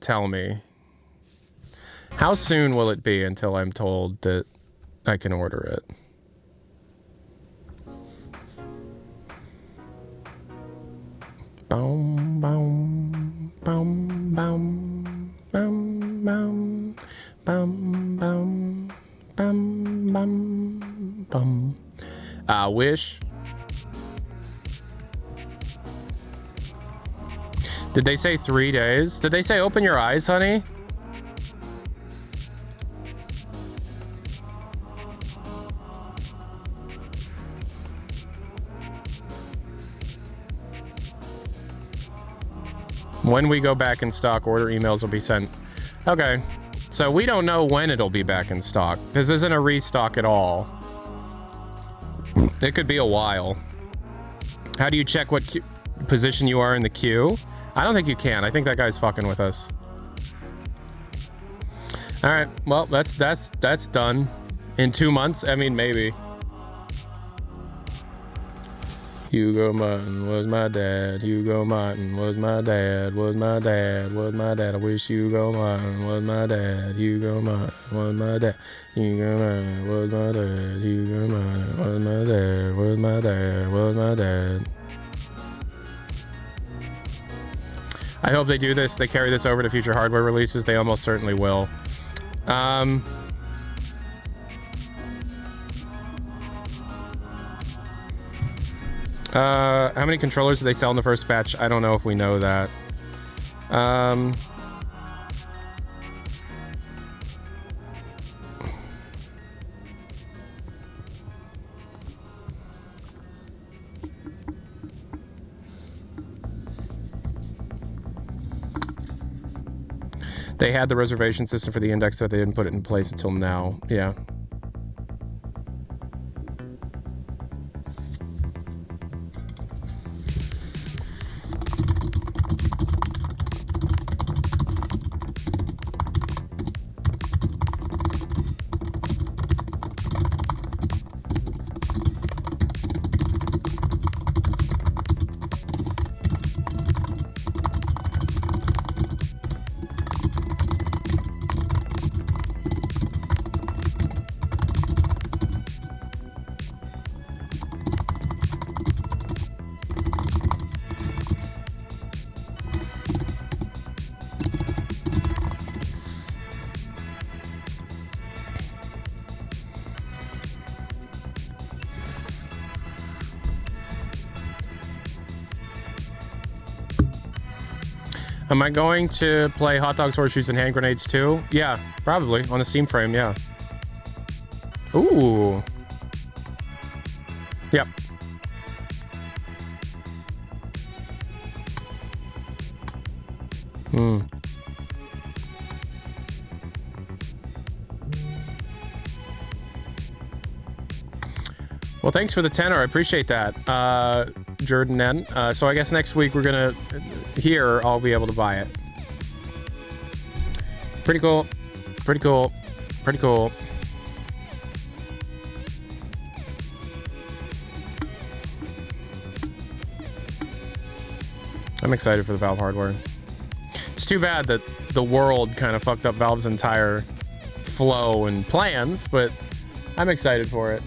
tell me? How soon will it be until I'm told that I can order it? Boom, boom, boom, boom, boom, boom. Bum, bum, bum, bum, bum. Wish. Did they say 3 days? Did they say open your eyes, honey? When we go back in stock, order emails will be sent. Okay. So we don't know when it'll be back in stock. This isn't a restock at all. It could be a while. How do you check what position you are in the queue? I don't think you can. I think that guy's fucking with us. All right. Well, that's done. In 2 months? I mean, maybe. Hugo Martin was my dad. Hugo Martin was my dad. Was my dad. Was my dad. I wish Hugo Martin was my dad. Hugo Martin was my dad. Hugo Martin was my dad. Hugo Martin was my dad. Was my dad. Was my dad. I hope they do this. They carry this over to future hardware releases. They almost certainly will. How many controllers do they sell in the first batch? I don't know if we know that. They had the reservation system for the index, but they didn't put it in place until now. Yeah. Am I going to play hot dogs, horseshoes, and hand grenades too? Yeah, probably on the Steam frame. Yeah. Ooh. Yep. Hmm. Well, thanks for the tenor. I appreciate that, Jordan N. So I guess next week we're gonna here I'll be able to buy it. Pretty cool. Pretty cool. Pretty cool. I'm excited for the Valve hardware. It's too bad that the world kind of fucked up Valve's entire flow and plans, but I'm excited for it.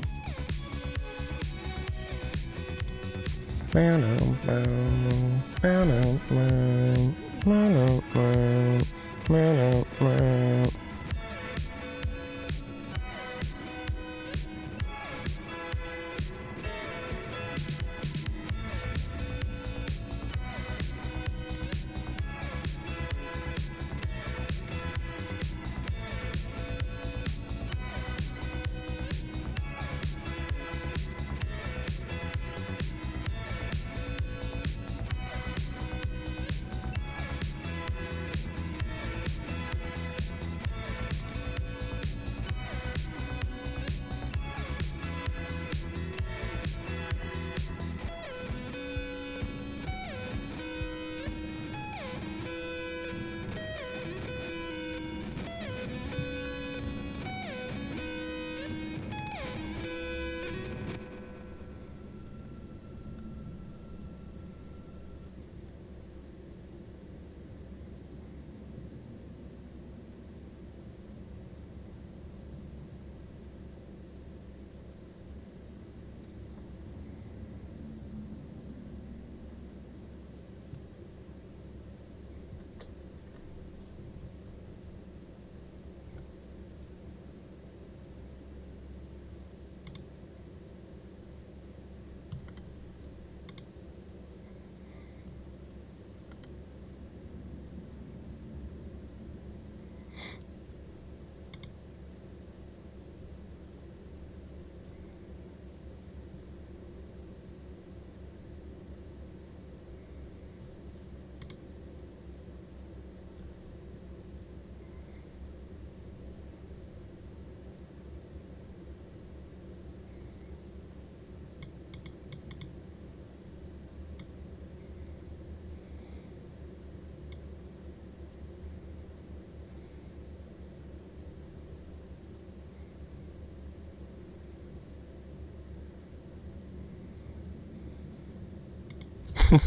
I'm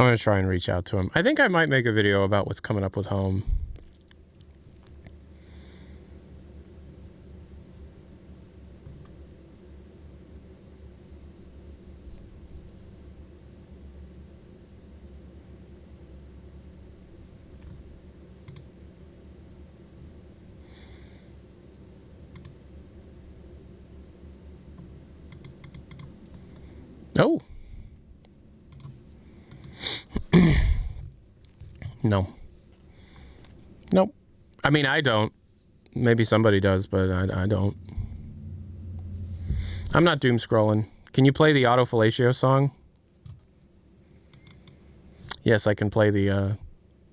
going to try and reach out to him. I think I might make a video about what's coming up with home. Oh. No. Nope. I mean, I don't. Maybe somebody does, but I don't. I'm not doom scrolling. Can you play the autofellatio song? Yes, I can play the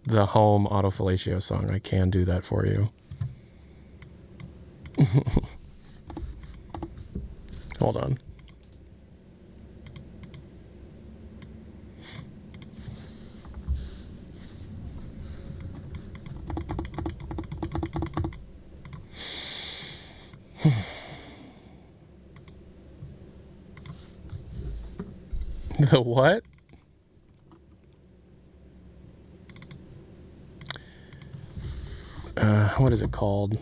home autofellatio song. I can do that for you. Hold on. The what? What is it called?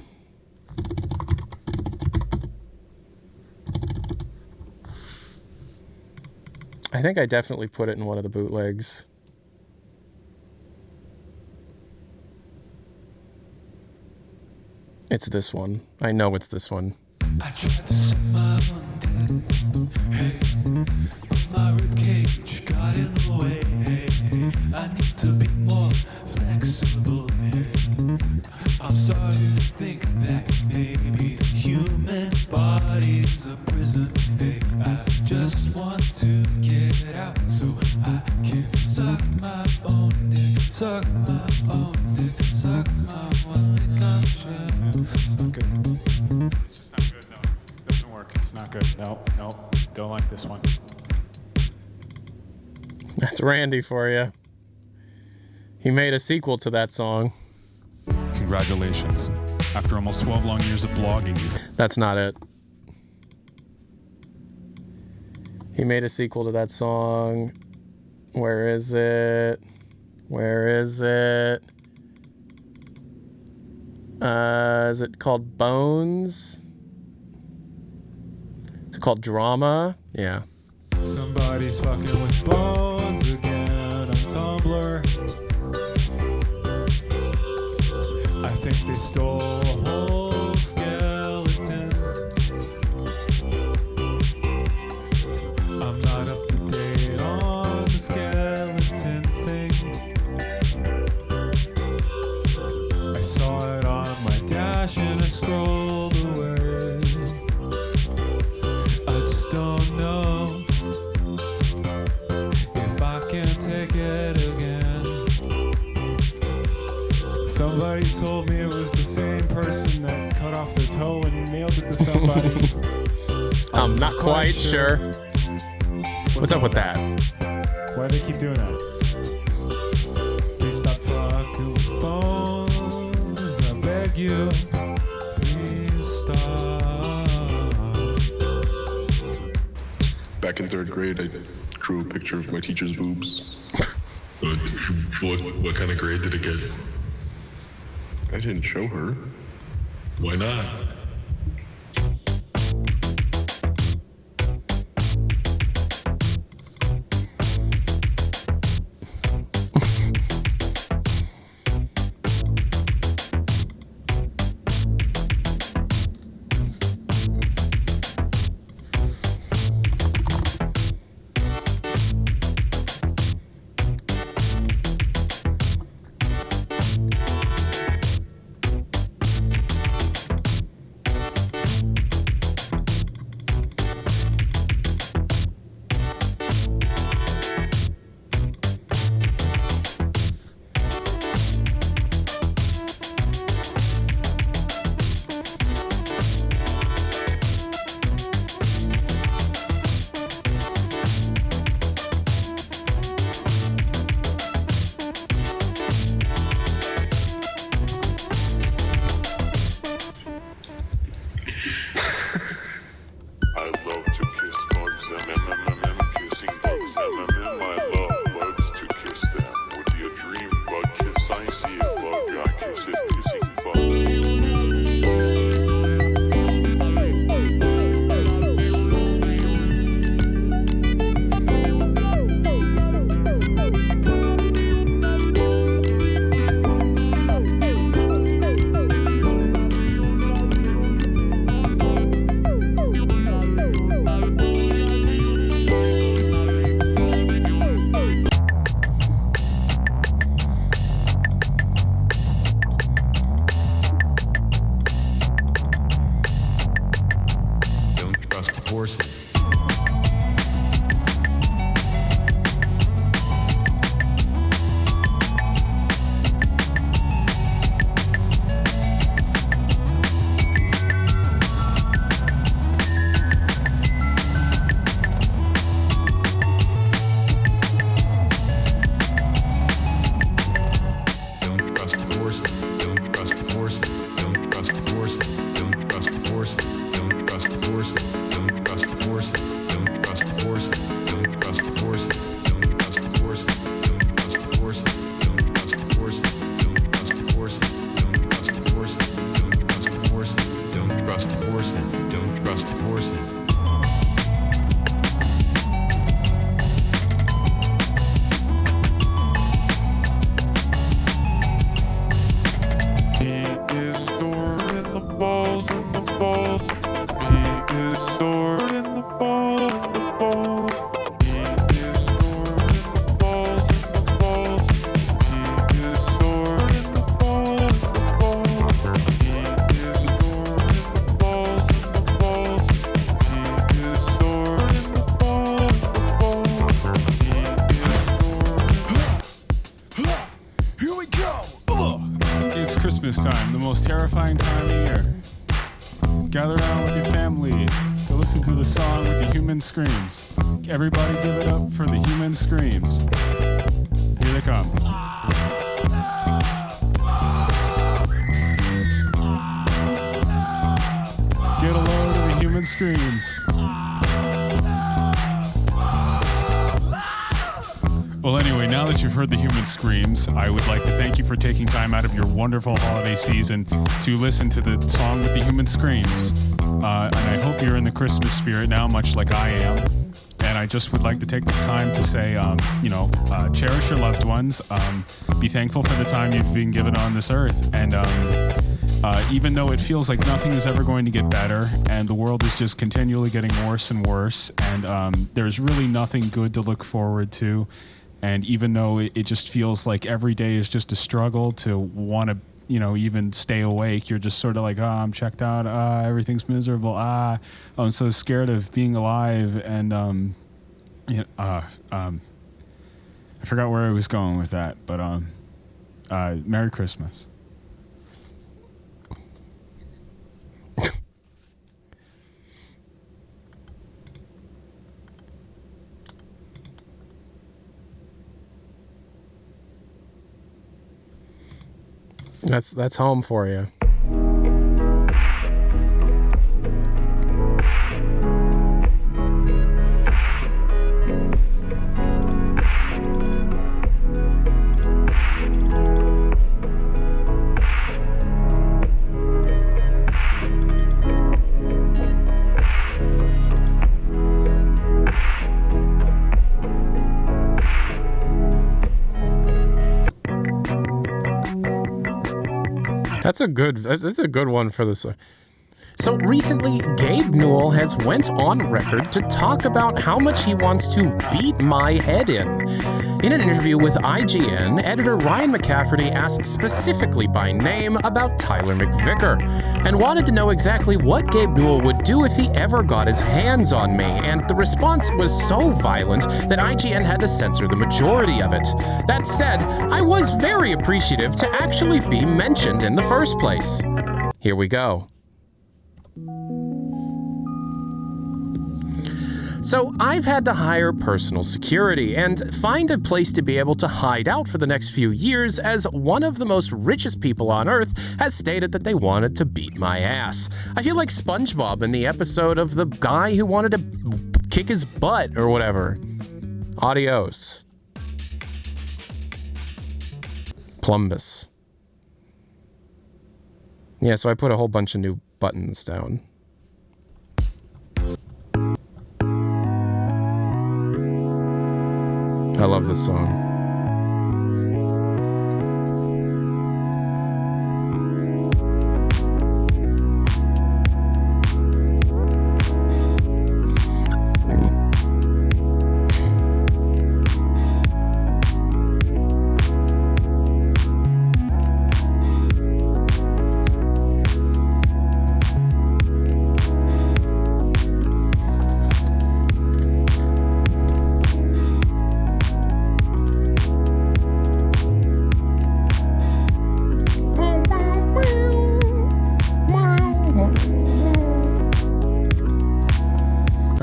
I think I definitely put it in one of the bootlegs. It's this one. I know it's this one. I tried to set my own hey, my ribcage got in the way. Hey, I need to be more flexible. Hey, I'm starting to think that maybe the human body's a prison. Hey, I just want to get out so I can suck my own dick, suck my own dick, suck my own dick. It's not good. It's just not good. No, it doesn't work. It's not good. No, don't like this one. That's Randy for you. He made a sequel to that song. Congratulations. After almost 12 long years of blogging, you... That's not it. He made a sequel to that song. Where is it? Where is it? Is it called Bones? Is it called Drama? Yeah. Somebody's fucking with bones again on Tumblr. I think they stole a whole skeleton. I'm not up to date on the skeleton thing. I saw it on my dash and I scrolled away. I just don't know if I can take it again. Somebody told me it was the same person that cut off their toe and mailed it to somebody. I'm not quite sure. What's up with that? Why do they keep doing that? Please stop fucking with bones. I beg you. Please stop. Back in third grade, I drew a picture of my teacher's boobs. What kind of grade did it get? I didn't show her. Why not? I love to kiss bugs, kissing bugs, horses. Don't trust horses. Don't trust horses. Don't trust horses. Don't trust horses. Don't trust horses. Don't trust horses. Don't trust horses. Don't trust horses. Don't trust horses. Don't trust horses. Don't trust horses. Don't trust horses. Don't trust horses. Don't trust horses. Don't trust horses. Don't trust horses. He is stored in the balls, in the balls. He is stored in the balls, in the balls. He is stored in the balls, in the balls. He is stored in the balls, in the balls. He is stored in the balls, in the balls. He is stored in the balls, in the balls. He is stored. Here we go! It's Christmas time, the most terrifying time of year. Gather around with your family to listen to the song with the human screams. Everybody give it up for the human screams. Here they come. Get a load of the human screams. Well, anyway, now that you've heard the human screams, I would like to thank you for taking time out of your wonderful holiday season to listen to the song with the human screams. And I hope you're in the Christmas spirit now, much like I am. And I just would like to take this time to say, cherish your loved ones. Be thankful for the time you've been given on this earth. And even though it feels like nothing is ever going to get better and the world is just continually getting worse and worse, and there's really nothing good to look forward to. And even though it just feels like every day is just a struggle to want to, even stay awake, you're just sort of like, I'm checked out. Everything's miserable. I'm so scared of being alive. And I forgot where I was going with that. But Merry Christmas. That's home for you. That's a good one for this. So recently, Gabe Newell has went on record to talk about how much he wants to beat my head in. In an interview with IGN, editor Ryan McCafferty asked specifically by name about Tyler McVicker and wanted to know exactly what Gabe Newell would do if he ever got his hands on me, and the response was so violent that IGN had to censor the majority of it. That said, I was very appreciative to actually be mentioned in the first place. Here we go. So I've had to hire personal security and find a place to be able to hide out for the next few years, as one of the most richest people on Earth has stated that they wanted to beat my ass. I feel like SpongeBob in the episode of the guy who wanted to kick his butt or whatever. Adios. Plumbus. Yeah, so I put a whole bunch of new buttons down. I love this song.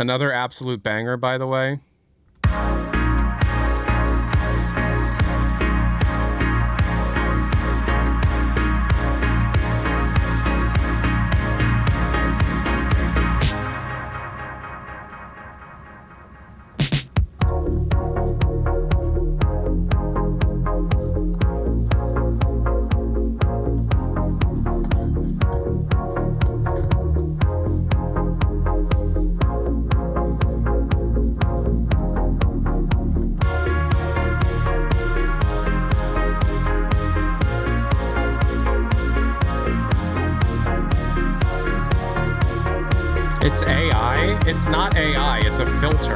Another absolute banger, by the way. It's AI? It's not AI, it's a filter.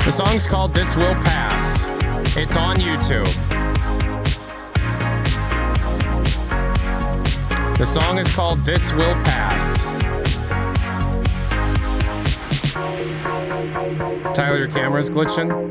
The song's called This Will Pass. It's on YouTube. The song is called This Will Pass. Tyler, your camera's glitching.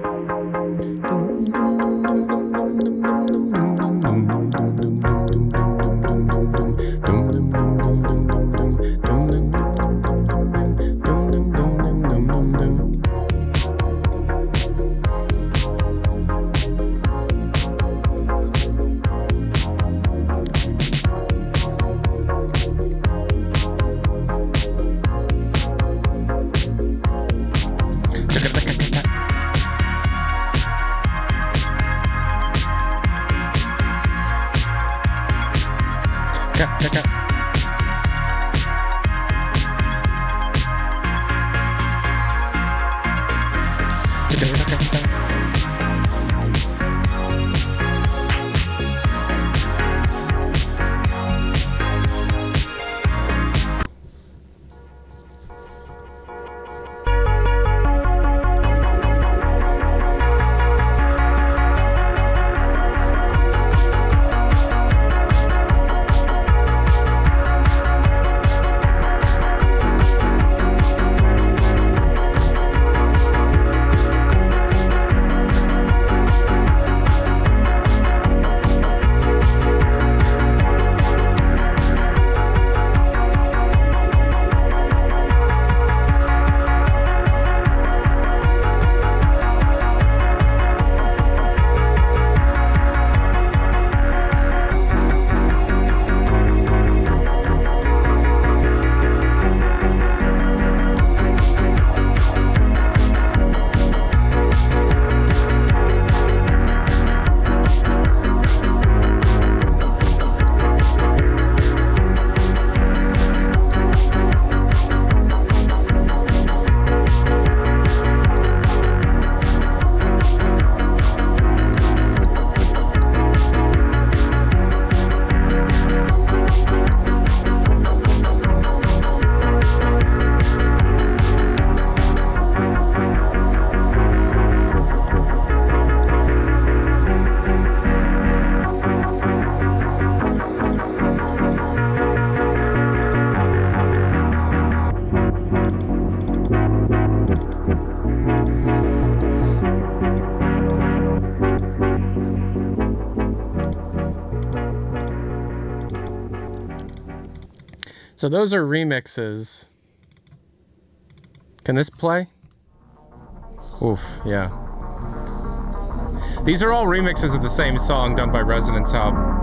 So those are remixes. Can this play? Oof, yeah. These are all remixes of the same song done by Resonance Hub.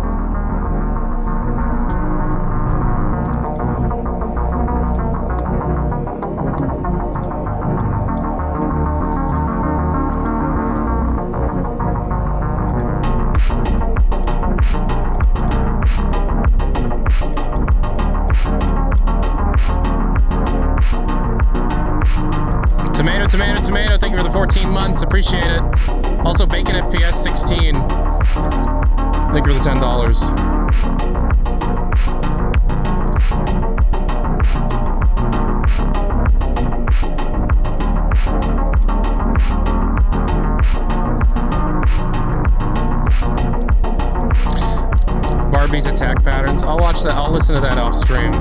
Tomato, thank you for the 14 months. Appreciate it. Also, Bacon FPS 16. Thank you for the $10. Abby's attack patterns. I'll watch that. I'll listen to that off stream.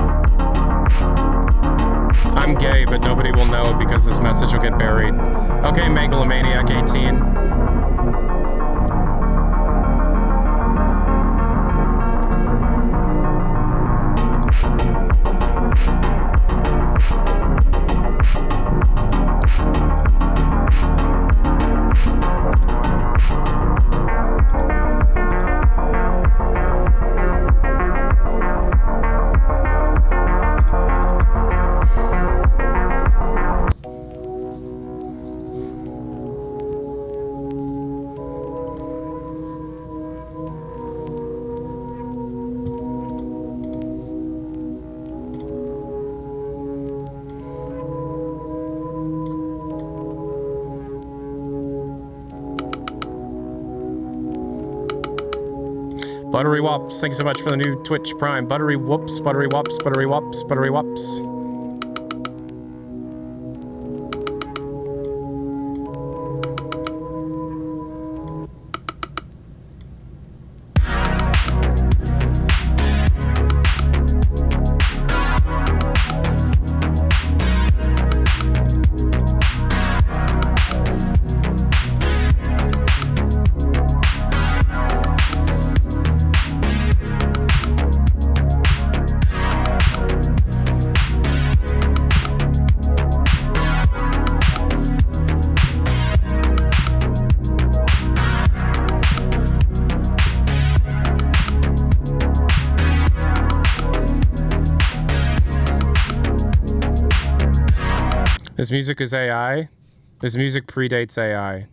I'm gay, but nobody will know because this message will get buried. Okay, Megalomaniac 18. Buttery Wops, thank you so much for the new Twitch Prime. Buttery Whoops, Buttery Wops, Buttery Wops, Buttery Wops. This music is AI. This music predates AI.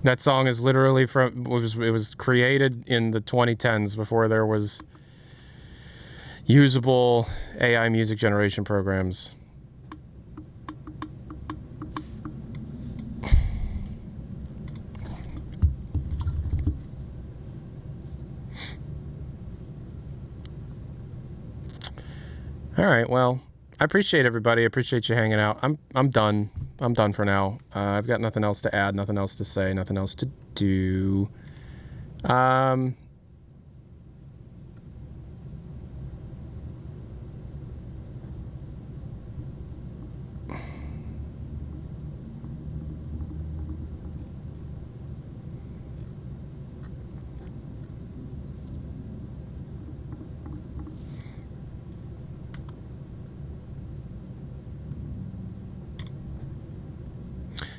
That song is literally from it was created in the 2010s before there was usable AI music generation programs. All right, well, I appreciate everybody. I appreciate you hanging out. I'm done. I'm done for now. I've got nothing else to add, nothing else to say, nothing else to do.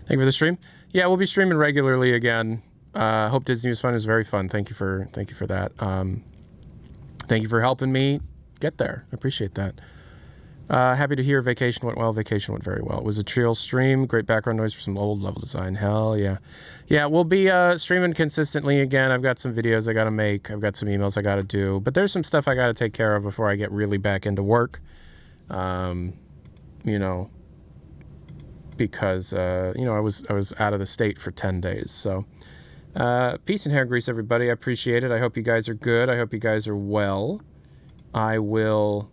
Thank you for the stream. Yeah, we'll be streaming regularly again. Hope Disney was fun. It was very fun. Thank you for that. Thank you for helping me get there. I appreciate that. Happy to hear Vacation went well. Vacation went very well. It was a chill stream. Great background noise for some old level design. Hell yeah. Yeah, we'll be streaming consistently again. I've got some videos I got to make. I've got some emails I got to do. But there's some stuff I got to take care of before I get really back into work. You know, because you know, I was out of the state for 10 days. So peace and hair grease, everybody. I appreciate it. I hope you guys are good. I hope you guys are well. I will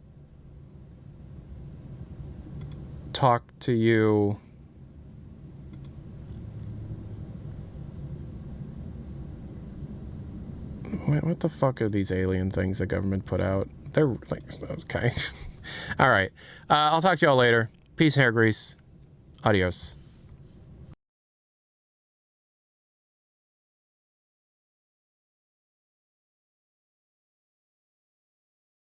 talk to you what the fuck are these alien things the government put out? They're like, okay. All right, I'll talk to y'all later. Peace and hair grease. Adios.